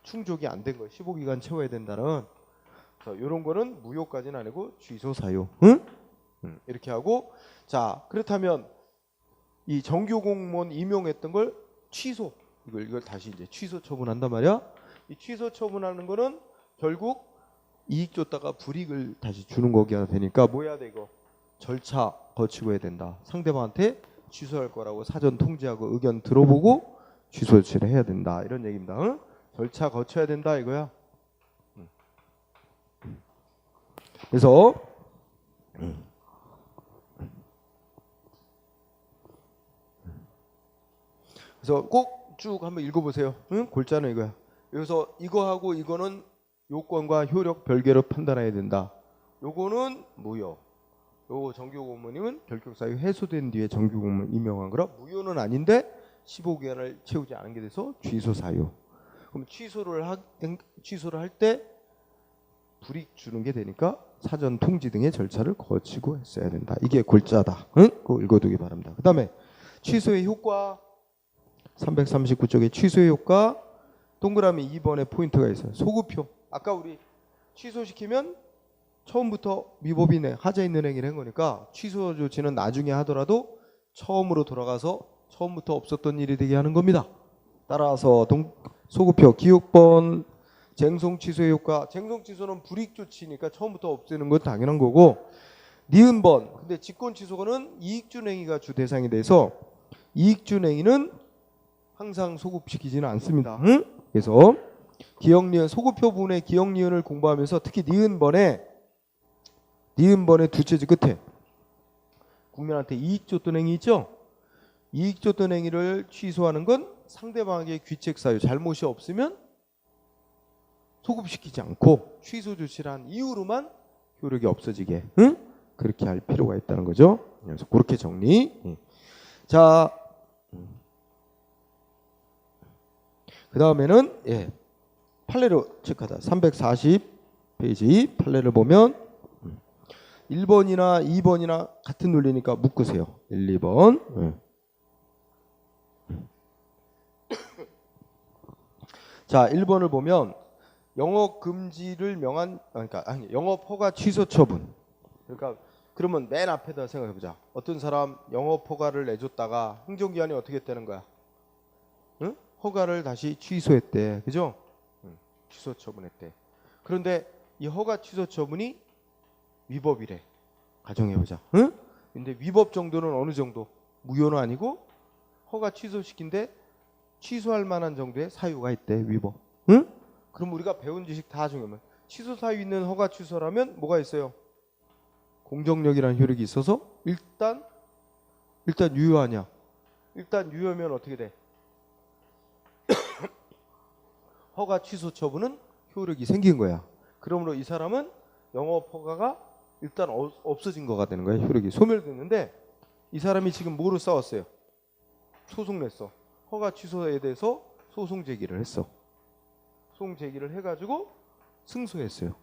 충족이 안 된 거예요. 15기간 채워야 된다는. 이런 거는 무효까지는 아니고 취소 사유. 응? 이렇게 하고 자, 그렇다면 이 정규 공무원 임용했던 걸 취소. 이걸 다시 이제 취소 처분한단 말이야. 이 취소 처분하는 거는 결국 이익 줬다가 불이익을 다시 주는 거기가 되니까 뭐 해야 돼 이거? 절차 거치고 해야 된다. 상대방한테 취소할 거라고 사전 통지하고 의견 들어보고 취소 조치를 해야 된다. 이런 얘기입니다. 응? 절차 거쳐야 된다 이거야. 그래서 꼭 쭉 한번 읽어보세요. 응? 골자는 이거야. 여기서 이거하고 이거는 요건과 효력 별개로 판단해야 된다. 요거는 무효. 요 정규 공무원님은 결격 사유 해소된 뒤에 정규 공무원 임명한 거라 무효는 아닌데 15기간을 채우지 않은 게 돼서 취소 사유. 그럼 취소를 할 때 불이익 주는 게 되니까 사전 통지 등의 절차를 거치고 했어야 된다. 이게 골자다. 응? 그거 읽어두기 바랍니다. 그다음에 취소의 효과 339쪽에 취소의 효과 동그라미 2번에 포인트가 있어요. 소급표. 아까 우리 취소시키면 처음부터 위법이네 하자 있는 행위를 한 거니까 취소 조치는 나중에 하더라도 처음으로 돌아가서 처음부터 없었던 일이 되게 하는 겁니다. 따라서 소급표 기억번 쟁송 취소의 효과. 쟁송 취소는 불이익 조치니까 처음부터 없애는 건 당연한 거고 니은번. 근데 직권 취소는 이익준 행위가 주 대상이 돼서 이익준 행위는 항상 소급시키지는 않습니다. 응? 그래서 기억니은 소급표 부분의 기억니은을 공부하면서 특히 니은번의 두 체지 끝에 국민한테 이익 줬던 행위 있죠? 이익 줬던 행위를 취소하는 건 상대방에게 귀책 사유 잘못이 없으면 소급시키지 않고 취소 조치를 한 이후로만 효력이 없어지게 응? 그렇게 할 필요가 있다는 거죠. 그래서 그렇게 정리. 자, 그 다음에는 판례로 체크하다. 340페이지 판례를 보면 1번이나 2번이나 같은 논리니까 묶으세요. 1, 2번. 자, 1번을 보면 영업 금지를 명한 영업 허가 취소 처분. 그러니까 그러면 맨 앞에다 생각해 보자. 어떤 사람 영업 허가를 내줬다가 행정기관이 어떻게 했다는 거야? 응? 허가를 다시 취소했대. 그죠? 취소 처분했대. 그런데 이 허가 취소 처분이 위법이래. 가정해 보자. 응? 근데 위법 정도는 어느 정도? 무효는 아니고 허가 취소시킨데 취소할 만한 정도의 사유가 있대. 위법. 응? 그럼 우리가 배운 지식 다 중요하면 취소 사유 있는 허가 취소라면 뭐가 있어요? 공정력이라는 효력이 있어서 일단 유효하냐? 일단 유효면 어떻게 돼? 허가 취소 처분은 효력이 생긴 거야. 그러므로 이 사람은 영업 허가가 일단 없어진 거가 되는 거야. 효력이 소멸됐는데 이 사람이 지금 뭐로 싸웠어요? 소송 냈어. 허가 취소에 대해서 소송 제기를 했어. 소송 제기를 해가지고 승소했어요.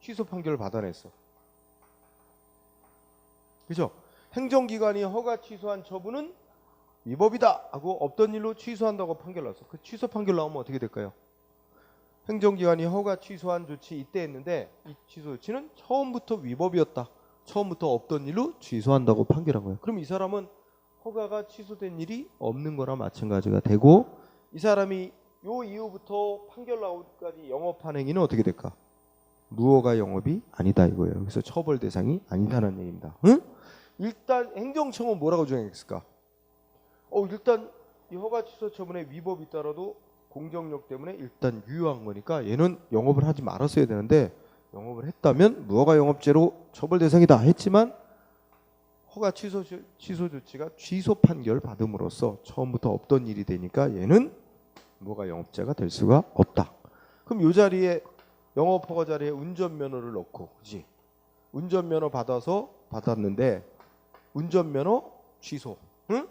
취소 판결을 받아냈어. 그죠? 행정기관이 허가 취소한 처분은 위법이다 하고 없던 일로 취소한다고 판결 났어. 그 취소 판결 나오면 어떻게 될까요? 행정기관이 허가 취소한 조치 이때 했는데 이 취소 조치는 처음부터 위법이었다. 처음부터 없던 일로 취소한다고 판결한 거예요. 그럼 이 사람은 허가가 취소된 일이 없는 거나 마찬가지가 되고, 이 사람이 요 이후부터 판결 나오기까지 영업한 행위는 어떻게 될까? 무허가 영업이 아니다 이거예요. 그래서 처벌 대상이 아니다는 얘기입니다. 응? 일단 행정청은 뭐라고 정했을까? 일단 이 허가 취소 처분에 위법이 있더라도 공정력 때문에 일단 유효한 거니까 얘는 영업을 하지 말았어야 되는데, 영업을 했다면 무허가 영업죄로 처벌 대상이다 했지만 허가 취소 조치가 취소 판결 받음으로써 처음부터 없던 일이 되니까 얘는 무허가 영업죄가 될 수가 없다. 그럼 이 자리에 영업 허가 자리에 운전면허를 넣고, 그지? 운전면허 받았는데 운전면허 취소, 응?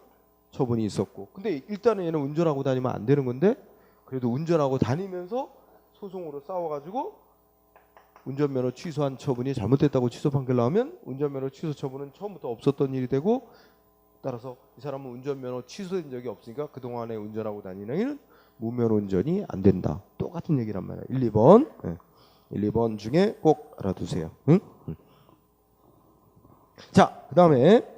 처분이 있었고, 근데 일단은 얘는 운전하고 다니면 안 되는 건데 그래도 운전하고 다니면서 소송으로 싸워가지고 운전면허 취소한 처분이 잘못됐다고 취소 판결 나오면 운전면허 취소 처분은 처음부터 없었던 일이 되고, 따라서 이 사람은 운전면허 취소된 적이 없으니까 그동안에 운전하고 다니는 행위는 무면허 운전이 안 된다. 똑같은 얘기란 말이야. 1, 2번. 네. 1, 2번 중에 꼭 알아두세요. 응? 자, 그 다음에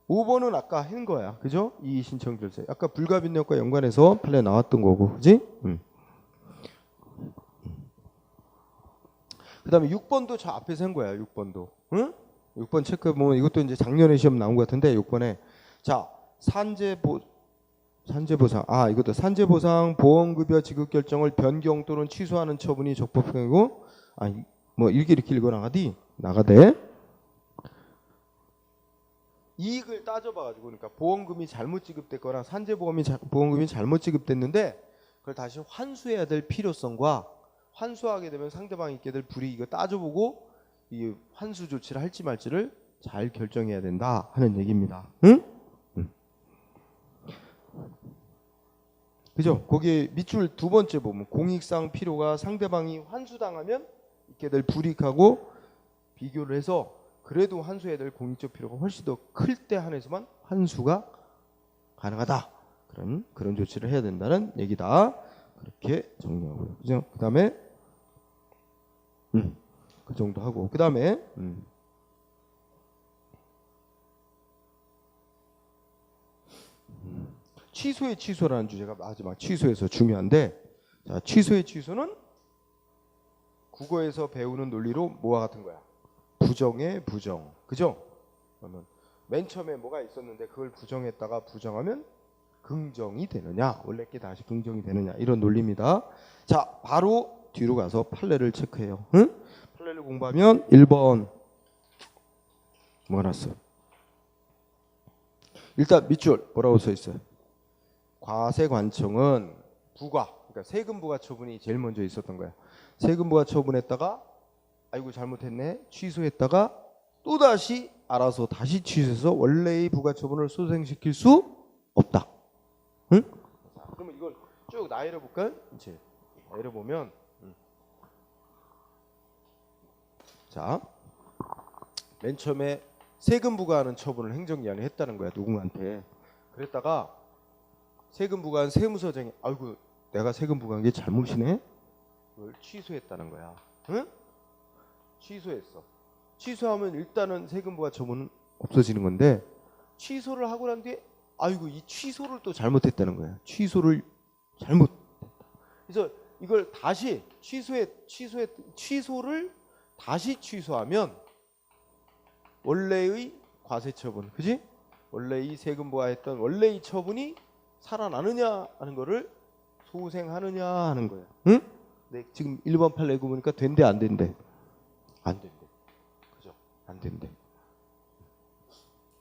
5번은 아까 한 거야. 그죠? 이의 신청 절차. 아까 불가빈력과 연관해서 판례 나왔던 거고. 그지? 그 다음에 6번도 저 앞에서 한 거야. 6번도. 응? 6번 체크해보면 이것도 이제 작년에 시험 나온 것 같은데 6번에 자, 산재보상. 이것도 산재보상 보험급여 지급 결정을 변경 또는 취소하는 처분이 적법성이고, 뭐 이렇게 읽어 나가대. 이익을 따져봐가지고, 그러니까 보험금이 잘못 지급됐거나 보험금이 잘못 지급됐는데 그걸 다시 환수해야 될 필요성과 환수하게 되면 상대방이 있게 될 불이익을 따져보고 이 환수 조치를 할지 말지를 잘 결정해야 된다 하는 얘기입니다. 응? 그죠? 거기 밑줄 두 번째 보면 공익상 필요가 상대방이 환수당하면 있게 될 불이익하고 비교를 해서 그래도 환수해야 될 공익적 필요가 훨씬 더 클 때 한해서만 환수가 가능하다. 그런 조치를 해야 된다는 얘기다. 그렇게 정리하고요. 그죠? 그 다음에 그 정도 하고, 그 다음에 취소의 취소라는 주제가 마지막 취소에서 중요한데, 자, 취소의 취소는 국어에서 배우는 논리로 뭐와 같은 거야? 부정의 부정. 그죠? 그러면 맨 처음에 뭐가 있었는데 그걸 부정했다가 부정하면 긍정이 되느냐, 원래 게 다시 긍정이 되느냐, 이런 논리입니다. 자, 바로 뒤로 가서 판례를 체크해요. 응? 판례를 공부하면 1번 뭐가 났어? 일단 밑줄 뭐라고 써 있어요? 과세관청은 그러니까 세금부가 처분이 제일 먼저 있었던 거야. 세금부가 처분했다가 아이고 잘못했네 취소했다가 또다시 알아서 다시 취소해서 원래의 부가처분을 소생시킬 수 없다. 응? 자, 그러면 이걸 쭉 나열해 볼까요? 이제 나열해 보면 자, 맨 처음에 세금 부과하는 처분을 행정기관이 했다는 거야. 누군가한테. 그랬다가 세금 부과한 세무서장이 아이고 내가 세금 부과한 게 잘못이네. 그걸 취소했다는 거야. 응? 취소했어. 취소하면 일단은 세금 부과 처분은 없어지는 건데, 취소를 하고 난 뒤에 아이고 이 취소를 또 잘못했다는 거야. 취소를 잘못. 그래서 이걸 다시 취소를 다시 취소하면 원래의 과세 처분, 그지? 원래 이 세금 부과했던 원래의 처분이 살아나느냐 하는 거를 소생하느냐 하는 거야. 응? 네, 지금 1번 판례 보니까 된대 안 된대? 안 된대. 그죠? 안 된대.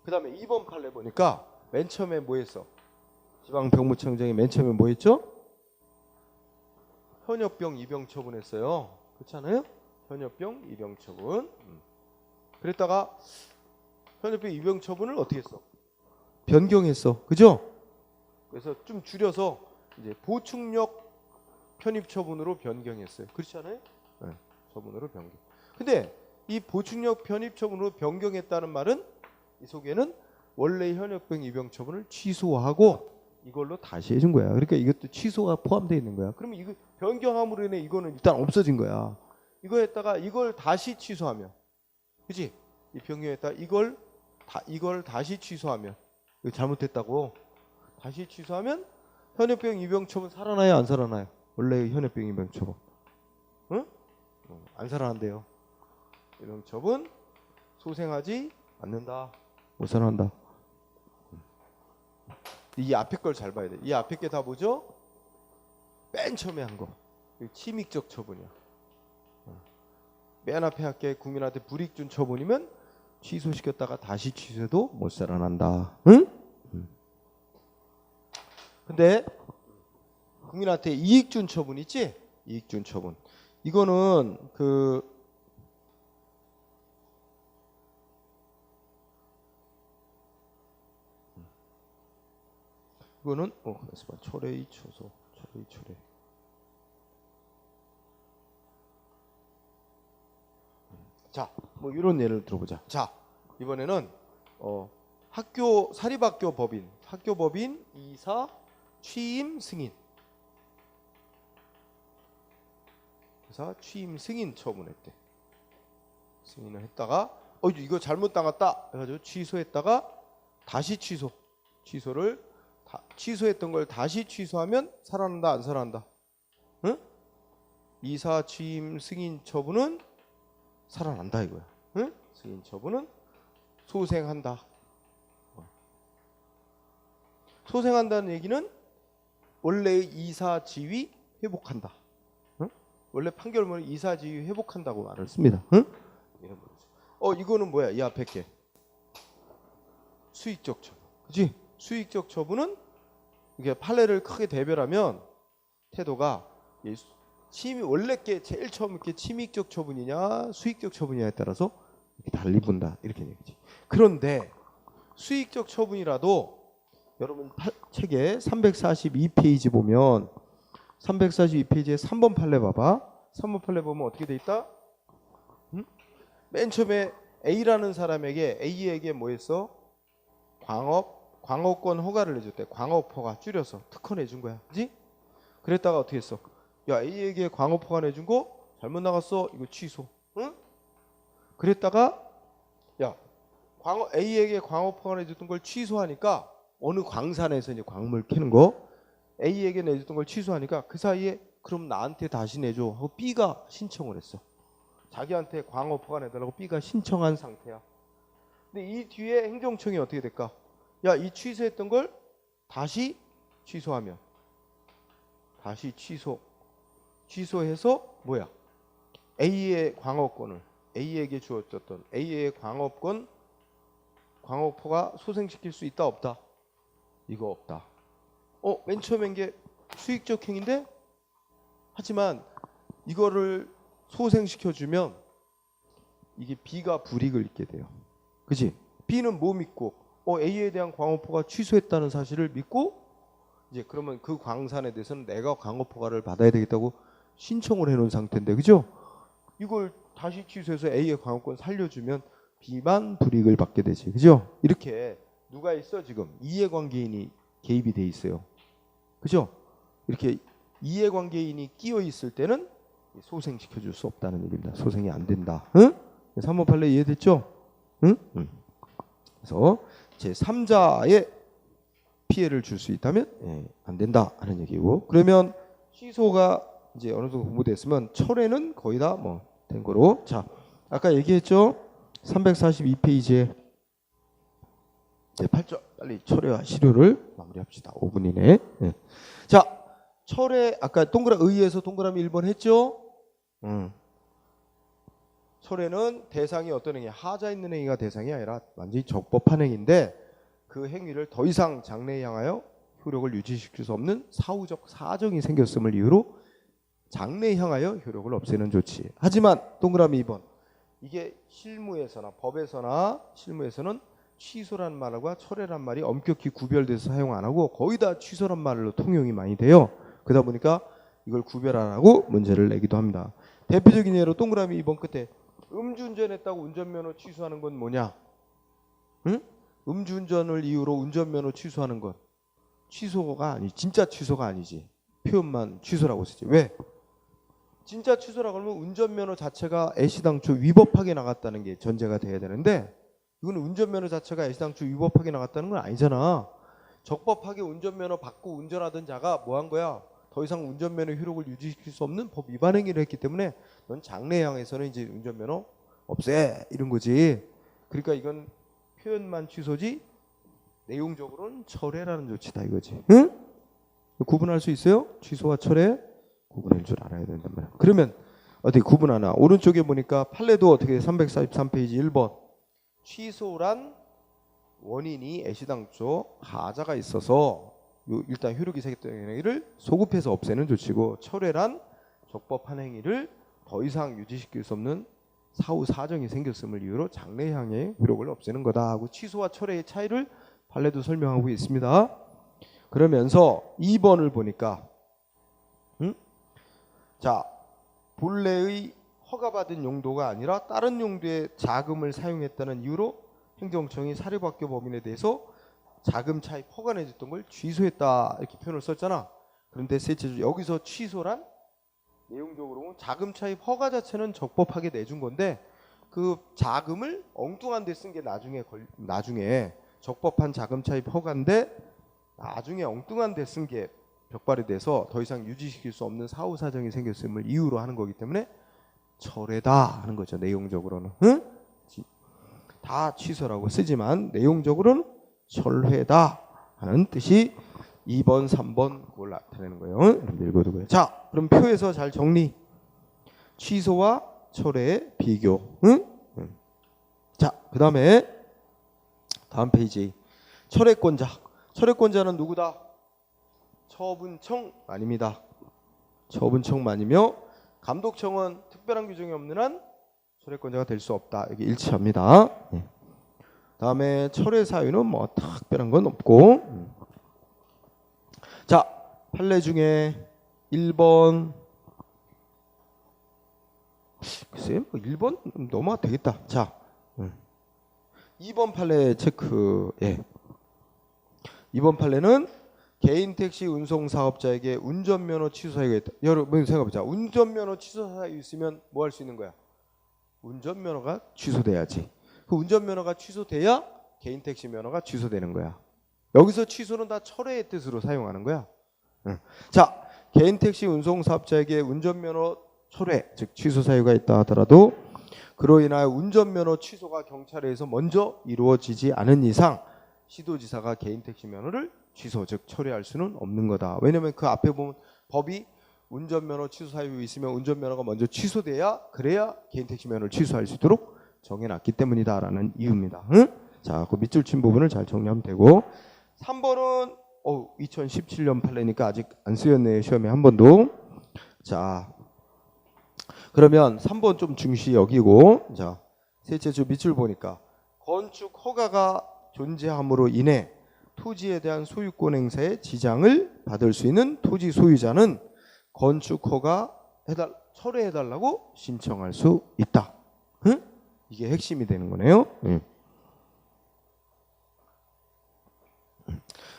그 다음에 2번 판례 보니까 맨 처음에 뭐 했어? 지방병무청장이 맨 처음에 뭐 했죠? 현역병 입영 처분했어요. 그렇잖아요? 현역병 입영 처분. 그랬다가 현역병 입영 처분을 어떻게 했어? 변경했어. 그죠? 그래서 좀 줄여서 이제 보충력 편입 처분으로 변경했어요. 그렇지 않아요? 네, 처분으로 변경. 근데 이 보충력 편입 처분으로 변경했다는 말은 이 속에는 원래 현역병 입영 처분을 취소하고 이걸로 다시 해준 거야. 그러니까 이것도 취소가 포함되어 있는 거야. 그러면 이거 변경함으로 인해 이거는 일단 없어진 거야. 이거 했다가 이걸 다시 취소하면, 그지? 이 변경했다 이걸 다시 취소하면, 이거 잘못했다고 다시 취소하면 현역병 입영 처분 살아나요, 안 살아나요? 원래 현역병 입영 처분, 응? 안 살아난대요. 입영 처분 소생하지 않는다, 못 살아난다. 이 앞에 걸 잘 봐야 돼. 이 앞에 게 다 뭐죠? 맨 처음에 한 거. 침익적 처분이야. 맨 앞에 할게 국민한테 불이익 준 처분이면 취소시켰다가 다시 취소해도 못 살아난다. 응? 근데 국민한테 이익 준 처분 있지? 이익 준 처분. 이거는 이거는 그래서 봐. 철회의 초소, 철회의 철회. 자, 뭐 이런 예를 들어보자. 자, 이번에는 학교 사립학교 법인 이사 취임 승인. 이사 취임 승인 처분했대. 승인을 했다가 이거 잘못 당했다 해가지고 취소했다가 다시 취소를 취소했던 걸 다시 취소하면 살아난다, 안 살아난다? 응? 이사 취임 승인 처분은 살아난다 이거야. 응? 승인 처분은 소생한다. 소생한다는 얘기는 원래의 이사 지위 회복한다. 응? 원래 판결문을 이사 지위 회복한다고 말을 씁니다. 응? 이런 거죠. 이거는 뭐야? 이 앞에 게 수익적 처분. 그렇지? 수익적 처분은 이게 판례를 크게 대별하면 태도가 원래 게 제일 처음 게 침익적 처분이냐 수익적 처분이냐에 따라서 이렇게 달리 본다 이렇게 얘기지. 그런데 수익적 처분이라도 여러분 책에 342페이지 보면 342페이지에 3번 판례 봐봐. 3번 판례 보면 어떻게 돼 있다? 응? 맨 처음에 A라는 사람에게 A에게 뭐 했어? 광업권 허가를 내줬대. 광업 허가 줄여서 특허 내준 거야. 그지? 그랬다가 어떻게 했어? 야, A에게 광업 허가 내준 거 잘못 나갔어. 이거 취소. 응? 그랬다가 야, A에게 광업 허가 내줬던 걸 취소하니까 어느 광산에서 이제 광물 캐는 거 A에게 내줬던 걸 취소하니까 그 사이에 그럼 나한테 다시 내줘 하고 B가 신청을 했어. 자기한테 광업 허가 내달라고 B가 신청한 상태야. 근데 이 뒤에 행정청이 어떻게 될까? 야, 이 취소했던 걸 다시 취소하면 다시 취소해서 뭐야? A의 광업권을 A에게 주어졌던 A의 광업권 광업허가 소생시킬 수 있다 없다? 이거 없다. 맨 처음엔 게 수익적 행위인데 하지만 이거를 소생시켜주면 이게 B가 불이익을 입게 돼요. 그치? B는 뭐 믿고 A에 대한 광업허가 취소했다는 사실을 믿고 이제 그러면 그 광산에 대해서는 내가 광업허가를 받아야 되겠다고 신청을 해놓은 상태인데, 그죠? 이걸 다시 취소해서 A의 광업권 살려주면 B만 불이익을 받게 되지, 그죠? 이렇게 누가 있어 지금 이해관계인이 개입이 돼 있어요, 그죠? 이렇게 이해관계인이 끼어 있을 때는 소생시켜줄 수 없다는 얘기입니다. 소생이 안 된다. 응? 3번 판례 이해됐죠? 응? 그래서 제 3자의 피해를 줄 수 있다면 안 된다 하는 얘기고, 그러면 취소가 이제 어느 정도 공부됐으면 철회는 거의 다 뭐 된 거로. 자, 아까 얘기했죠? 342페이지에 8조 빨리 철회와 실효를 마무리합시다. 5분 이내. 네. 자, 철회 아까 의의에서 동그라미 1번 했죠? 철회는 대상이 어떤 행위? 하자 있는 행위가 대상이 아니라 완전히 적법한 행위인데 그 행위를 더 이상 장래에 향하여 효력을 유지시킬 수 없는 사후적 사정이 생겼음을 이유로 장래에 향하여 효력을 없애는 조치. 하지만 동그라미 2번 이게 실무에서나 법에서나 실무에서는 취소란 말과 철회란 말이 엄격히 구별돼서 사용 안 하고 거의 다 취소란 말로 통용이 많이 돼요. 그러다 보니까 이걸 구별 안 하고 문제를 내기도 합니다. 대표적인 예로 동그라미 2번 끝에 음주운전했다고 운전면허 취소하는 건 뭐냐? 응? 음주운전을 이유로 운전면허 취소하는 건 취소가 아니, 진짜 취소가 아니지. 표현만 취소라고 쓰지. 왜? 진짜 취소라고 하면 운전면허 자체가 애시당초 위법하게 나갔다는 게 전제가 돼야 되는데 이건 운전면허 자체가 애시당초 위법하게 나갔다는 건 아니잖아. 적법하게 운전면허 받고 운전하던 자가 뭐 한 거야? 더 이상 운전면허 효력을 유지시킬 수 없는 법 위반 행위를 했기 때문에 넌 장래향에서는 이제 운전면허 없애 이런 거지. 그러니까 이건 표현만 취소지 내용적으로는 철회라는 조치다 이거지. 응? 구분할 수 있어요? 취소와 철회 구분할 줄 알아야 된단 말이야. 그러면 어떻게 구분하나? 오른쪽에 보니까 판례도 어떻게 343페이지 1번 취소란 원인이 애시당초 가자가 있어서 일단 효력이 생겼던 행위를 소급해서 없애는 조치고 철회란 적법한 행위를 더 이상 유지시킬 수 없는 사후 사정이 생겼음을 이유로 장래향의 효력을 없애는 거다 하고 취소와 철회의 차이를 판례도 설명하고 있습니다. 그러면서 2번을 보니까 자 본래의 허가받은 용도가 아니라 다른 용도의 자금을 사용했다는 이유로 행정청이 사립학교 법인에 대해서 자금 차입 허가내줬던 걸 취소했다 이렇게 표현을 썼잖아. 그런데 셋째 여기서 취소란 내용적으로 자금 차입 허가 자체는 적법하게 내준 건데 그 자금을 엉뚱한 데 쓴 게 나중에 적법한 자금 차입 허가인데 나중에 엉뚱한 데 쓴 게 벽발이 돼서 더 이상 유지시킬 수 없는 사후 사정이 생겼음을 이유로 하는 거기 때문에 철회다 하는 거죠. 내용적으로는 응? 다 취소라고 쓰지만 내용적으로는 철회다 하는 뜻이 2번, 3번 그걸 나타내는 거예요. 응? 읽어두고요. 자, 그럼 표에서 잘 정리. 취소와 철회의 비교. 응? 응. 자, 그 다음에 다음 페이지. 철회권자. 철회권자는 누구다? 처분청 아닙니다. 처분청만이며 감독청은 특별한 규정이 없는 한 철회권자가 될 수 없다. 여기 일치합니다. 네. 다음에 철회 사유는 뭐 특별한 건 없고. 자, 판례 중에 1번 글쎄 뭐 1번 넘어가도 되겠다. 자, 2번 판례 체크. 예. 2번 판례는 개인 택시 운송 사업자에게 운전면허 취소 사유가 있다. 여러분 생각해보자. 운전면허 취소 사유 있으면 뭐 할 수 있는 거야? 운전면허가 취소돼야지. 그 운전면허가 취소돼야 개인 택시 면허가 취소되는 거야. 여기서 취소는 다 철회의 뜻으로 사용하는 거야. 자, 개인 택시 운송 사업자에게 운전면허 철회, 즉 취소 사유가 있다 하더라도 그로 인하여 운전면허 취소가 경찰에 의해서 먼저 이루어지지 않은 이상 시도지사가 개인 택시 면허를 취소, 즉 철회할 수는 없는 거다. 왜냐하면 그 앞에 보면 법이 운전면허 취소 사유 있으면 운전면허가 먼저 취소돼야 그래야 개인 택시 면허를 취소할 수 있도록 정해놨기 때문이다라는 이유입니다. 응? 자, 그 밑줄 친 부분을 잘 정리하면 되고 3번은 2017년 판례니까 아직 안 쓰였네요. 시험에 한 번도. 자, 그러면 3번 좀 중시 여기고 자, 셋째 주 밑줄 보니까 건축 허가가 존재함으로 인해 토지에 대한 소유권 행사에 지장을 받을 수 있는 토지 소유자는 건축 허가 철회해달라고 신청할 수 있다. 응? 이게 핵심이 되는 거네요. 응.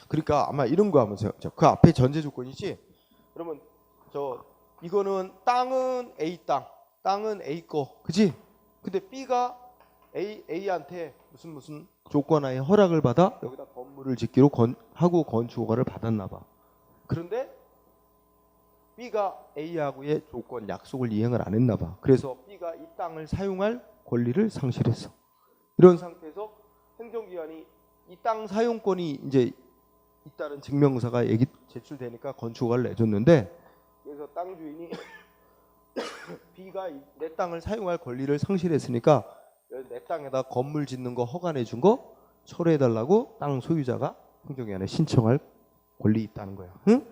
그러니까 아마 이런 거 한번 생각해. 그 앞에 전제 조건이지. 그러면 이거는 땅은 A 땅은 A 거, 그지? 근데 B가 A한테 무슨 조건하에 허락을 받아 여기다 건물을 짓기로 하고 건축 허가를 받았나 봐. 그런데 B가 A하고의 조건 약속을 이행을 안 했나 봐. 그래서 B가 이 땅을 사용할 권리를 상실했어. 이런 상태에서 행정기관이 이 땅 사용권이 이제 있다는 증명서가 제출되니까 건축 허가를 내줬는데 그래서 땅 주인이 B가 내 땅을 사용할 권리를 상실했으니까 내 땅에다 건물 짓는 거 허가 내준 거 철회해달라고 땅 소유자가 행정기관에 신청할 권리 있다는 거야. 응?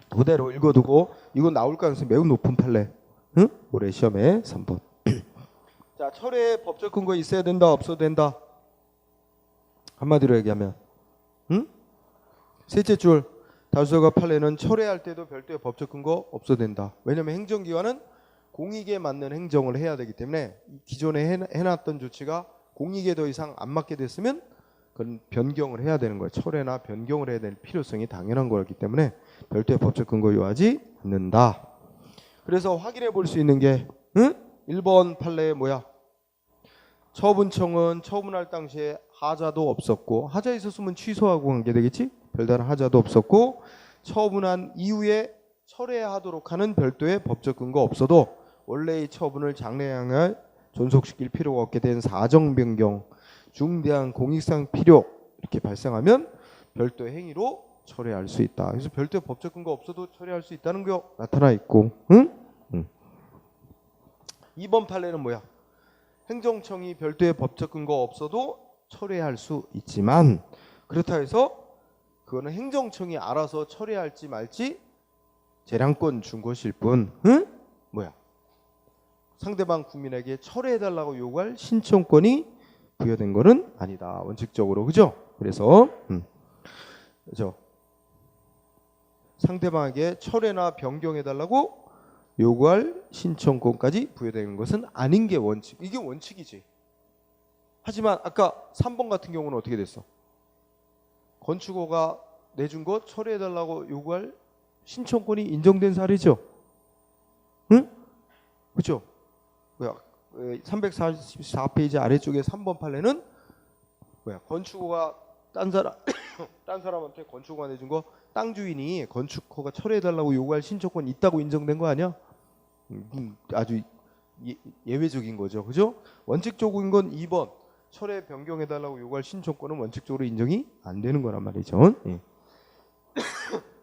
그대로 읽어두고 이건 나올 가능성이 매우 높은 판례. 응? 올해 시험에 3번. 자, 철회 법적 근거 있어야 된다 없어도 된다? 한마디로 얘기하면 응? 셋째 줄 다수결과 판례는 철회할 때도 별도의 법적 근거 없어도 된다. 왜냐하면 행정기관은 공익에 맞는 행정을 해야 되기 때문에 기존에 해놨던 조치가 공익에 더 이상 안 맞게 됐으면 그건 변경을 해야 되는 거예요. 철회나 변경을 해야 될 필요성이 당연한 거였기 때문에 별도의 법적 근거 요하지 않는다. 그래서 확인해 볼 수 있는 게 1번 판례에 뭐야? 처분청은 처분할 당시에 하자도 없었고, 하자 있었으면 취소하고 관계되겠지? 별다른 하자도 없었고, 처분한 이후에 철회하도록 하는 별도의 법적 근거 없어도 원래의 처분을 장래향에 존속시킬 필요가 없게 된 사정 변경, 중대한 공익상 필요 이렇게 발생하면 별도의 행위로 철회할 수 있다. 그래서 별도의 법적 근거 없어도 철회할 수 있다는 게 나타나 있고, 2번 판례는 뭐야? 행정청이 별도의 법적 근거 없어도 철회할 수 있지만, 그렇다 해서 그거는 행정청이 알아서 철회할지 말지 재량권 준 것일 뿐, 뭐야? 상대방 국민에게 철회해달라고 요구할 신청권이 부여된 거는 아니다. 원칙적으로, 그죠? 그래서 그죠? 상대방에게 철회나 변경해달라고 요구할 신청권까지 부여되는 것은 아닌 게 원칙. 이게 원칙이지. 하지만 아까 3번 같은 경우는 어떻게 됐어? 건축허가 내준 것 철회해달라고 요구할 신청권이 인정된 사례죠. 응? 그렇죠? 344페이지 아래쪽에 3번 판례는 뭐야? 건축허가 딴 사람한테 건축허가 내준 거 땅 주인이 건축허가 철회해달라고 요구할 신청권이 있다고 인정된 거 아니야? 아주 예외적인 거죠, 그죠? 원칙적인 건 2번 철회 변경해달라고 요구할 신청권은 원칙적으로 인정이 안 되는 거란 말이죠. 예.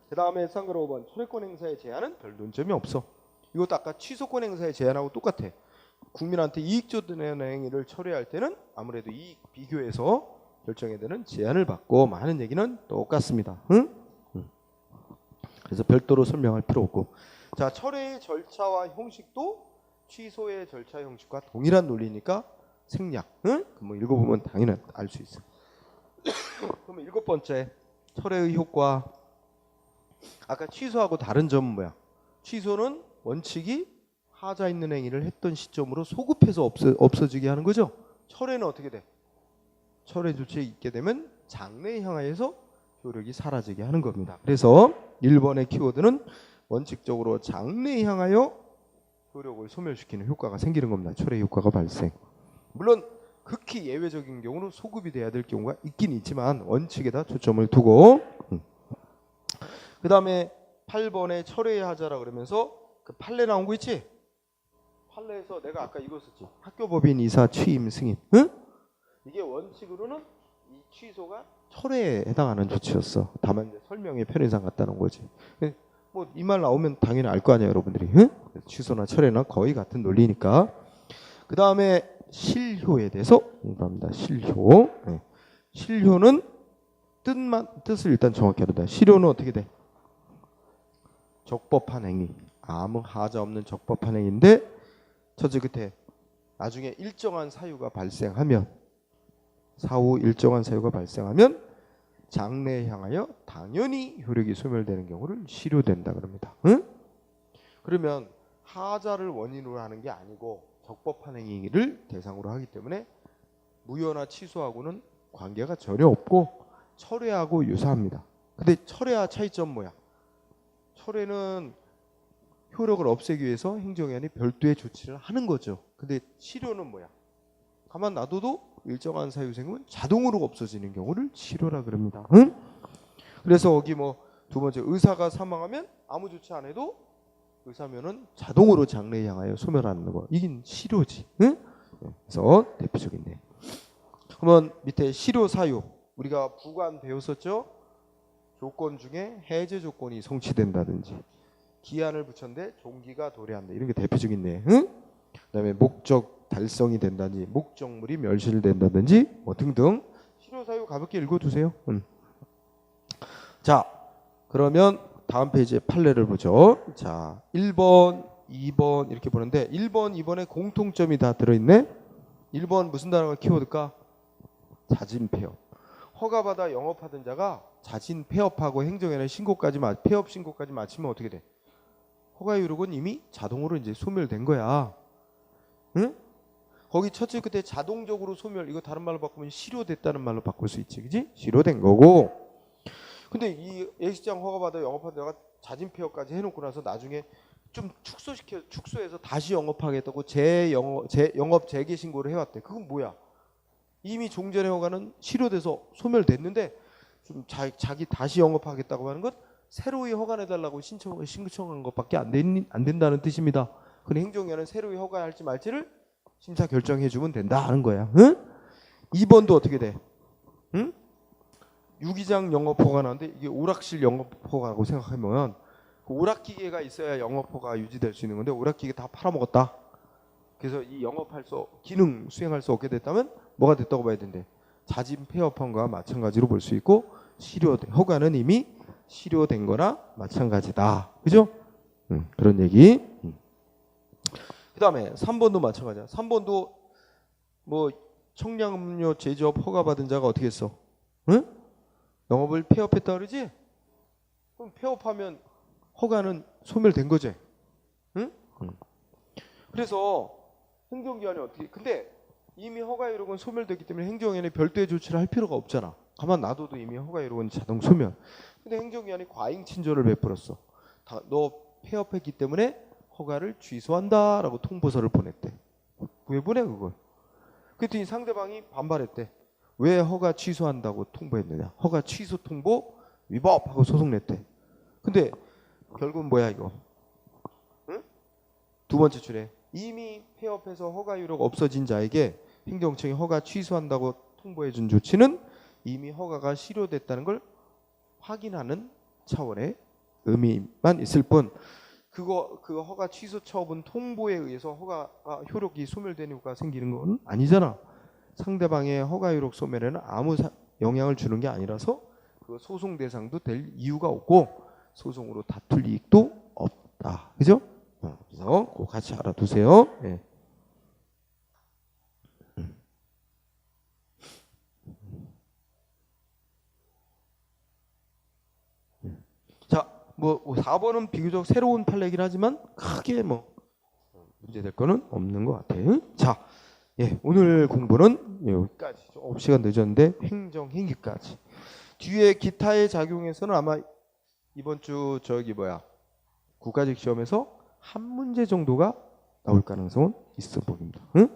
그 다음에 쌍그러 5번 철회권 행사의 제한은 별 논점이 없어. 이것도 아까 취소권 행사의 제한하고 똑같아. 국민한테 이익 주는 행위를 철회할 때는 아무래도 이익 비교해서 결정해야 되는 제한을 받고 하는 얘기는 똑같습니다. 그래서 별도로 설명할 필요 없고, 자, 철회의 절차와 형식도 취소의 절차 형식과 동일한 논리니까 생략. 뭐 읽어보면 당연히 알 수 있어. 그러면 7번째 철회의 효과. 아까 취소하고 다른 점은 뭐야? 취소는 원칙이 하자 있는 행위를 했던 시점으로 소급해서 없어지게 하는 거죠. 철회는 어떻게 돼? 철회 조치에 있게 되면 장래에 향하여서 효력이 사라지게 하는 겁니다. 그래서 1번의 키워드는 원칙적으로 장래에 향하여 효력을 소멸시키는 효과가 생기는 겁니다. 철회 효과가 발생. 물론 극히 예외적인 경우는 소급이 돼야 될 경우가 있긴 있지만 원칙에다 초점을 두고, 그 다음에 8번에 철회의 하자라 그러면서 그 판례 나온 거 있지? 판례에서 내가 아까 이거 썼지. 학교법인 이사 취임 승인. 이게 원칙으로는 이 취소가 철회에 해당하는 조치였어. 다만 이제 설명의 편의상 같다는 거지. 뭐 이 말 나오면 당연히 알 거 아니에요, 여러분들이. 취소나 철회나 거의 같은 논리니까. 그 다음에 실효에 대해서 공부합니다. 실효. 실효는 뜻을 일단 정확히 알아야 돼. 실효는 어떻게 돼? 적법한 행위. 아무 하자 없는 적법한 행위인데 첫째 끝에 나중에 일정한 사유가 발생하면, 사후 일정한 사유가 발생하면 장래에 향하여 당연히 효력이 소멸되는 경우를 실효된다 그럽니다. 그러면 하자를 원인으로 하는 게 아니고 적법한 행위를 대상으로 하기 때문에 무효나 취소하고는 관계가 전혀 없고 철회하고 유사합니다. 근데 철회와 차이점 뭐야? 철회는 효력을 없애기 위해서 행정기관이 별도의 조치를 하는 거죠. 근데 실효는 뭐야? 가만 놔둬도 일정한 사유 생기면 자동으로 없어지는 경우를 실효라 그럽니다. 그래서 여기 뭐 두 번째 의사가 사망하면 아무 조치 안 해도 의사면은 자동으로 장래에 향하여 소멸하는 거. 이긴 실효지. 그래서 대표적인데. 그러면 밑에 실효 사유 우리가 부관 배웠었죠? 조건 중에 해제 조건이 성취된다든지 기한을 붙였는데 종기가 도래한다. 이런 게 대표적인데. 그다음에 목적 달성이 된다든지 목적물이 멸실된다든지 뭐 등등 실효 사유 가볍게 읽어두세요. 자, 그러면 다음 페이지에 판례를 보죠. 자, 1번, 2번 이렇게 보는데 1번, 2번에 공통점이 다 들어있네. 1번 무슨 단어가 키워드일까? 자진 폐업. 허가받아 영업하던 자가 자진 폐업하고 행정연의 신고까지 폐업 신고까지 마치면 어떻게 돼? 허가 유력은 이미 자동으로 이제 소멸된 거야. 응? 거기 첫째 끝에 자동적으로 소멸, 이거 다른 말로 바꾸면 실효됐다는 말로 바꿀 수 있지, 그지? 실효된 거고. 근데 이 예식장 허가받아 영업하던 자가 자진 폐업까지 해놓고 나서 나중에 좀 축소해서 다시 영업하겠다고 영업 재개 신고를 해왔대. 그건 뭐야? 이미 종전의 허가는 실효돼서 소멸됐는데 좀 자기 다시 영업하겠다고 하는 것, 새로이 허가내달라고 신청한 것밖에 안 된다는 뜻입니다. 근데 행정위원회는 새로이 허가할지 말지를 심사 결정해주면 된다 하는 거야. 응? 2번도 어떻게 돼? 응? 유기장 영업 허가 나는데 이게 오락실 영업 허가라고 생각하면 그 오락기계가 있어야 영업 허가 유지될 수 있는 건데 오락기계 다 팔아먹었다. 그래서 이 기능 수행할 수 없게 됐다면 뭐가 됐다고 봐야 된대? 자진 폐업한 거와 마찬가지로 볼 수 있고 허가는 이미 실효된 거나 마찬가지다. 그죠? 그런 얘기. 그다음에 3번도 마찬가지야. 3번도 뭐 청량음료 제조업 허가받은 자가 어떻게 했어? 응? 영업을 폐업했다 그러지? 그럼 폐업하면 허가는 소멸된 거지. 응? 그래서 행정기관이 어떻게? 근데 이미 허가 요력은 소멸됐기 때문에 행정위원회 별도의 조치를 할 필요가 없잖아. 가만 놔둬도 이미 허가 요력은 자동 소멸. 근데 행정기관이 과잉 친절을 베풀었어. 너 폐업했기 때문에 허가를 취소한다라고 통보서를 보냈대. 왜 보내 그걸? 그랬더니 상대방이 반발했대. 왜 허가 취소한다고 통보했느냐? 허가 취소 통보 위법하고 소송 냈대. 근데 결국은 뭐야 이거? 응? 두 번째 줄에 이미 폐업해서 허가 유력 없어진 자에게 행정청이 허가 취소한다고 통보해준 조치는 이미 허가가 실효됐다는 걸 확인하는 차원의 의미만 있을 뿐 그 허가 취소 처분 통보에 의해서 허가가 효력이 소멸된 이유가 생기는 건 아니잖아. 상대방의 허가 효력 소멸에는 아무 영향을 주는 게 아니라서 그 소송 대상도 될 이유가 없고 소송으로 다툴 이익도 없다. 그죠? 그래서 꼭 같이 알아두세요. 네. 자, 뭐 4번은 비교적 새로운 판례긴 하지만 크게 뭐 문제될 거는 없는 것 같아요. 자, 예, 오늘 공부는 여기까지. 조금 시간 늦었는데 행정행위까지. 뒤에 기타의 작용에서는 아마 이번 주 국가직 시험에서 한 문제 정도가 나올 가능성은 있어 보입니다. 응?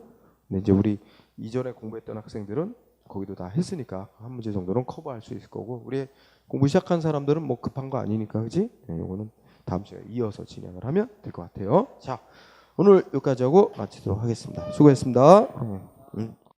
근데 이제 우리 이전에 공부했던 학생들은 거기도 다 했으니까 한 문제 정도는 커버할 수 있을 거고 우리 공부 시작한 사람들은 뭐 급한 거 아니니까 그지? 네, 이거는 다음 시간에 이어서 진행을 하면 될 것 같아요. 자, 오늘 여기까지 하고 마치도록 하겠습니다. 수고했습니다.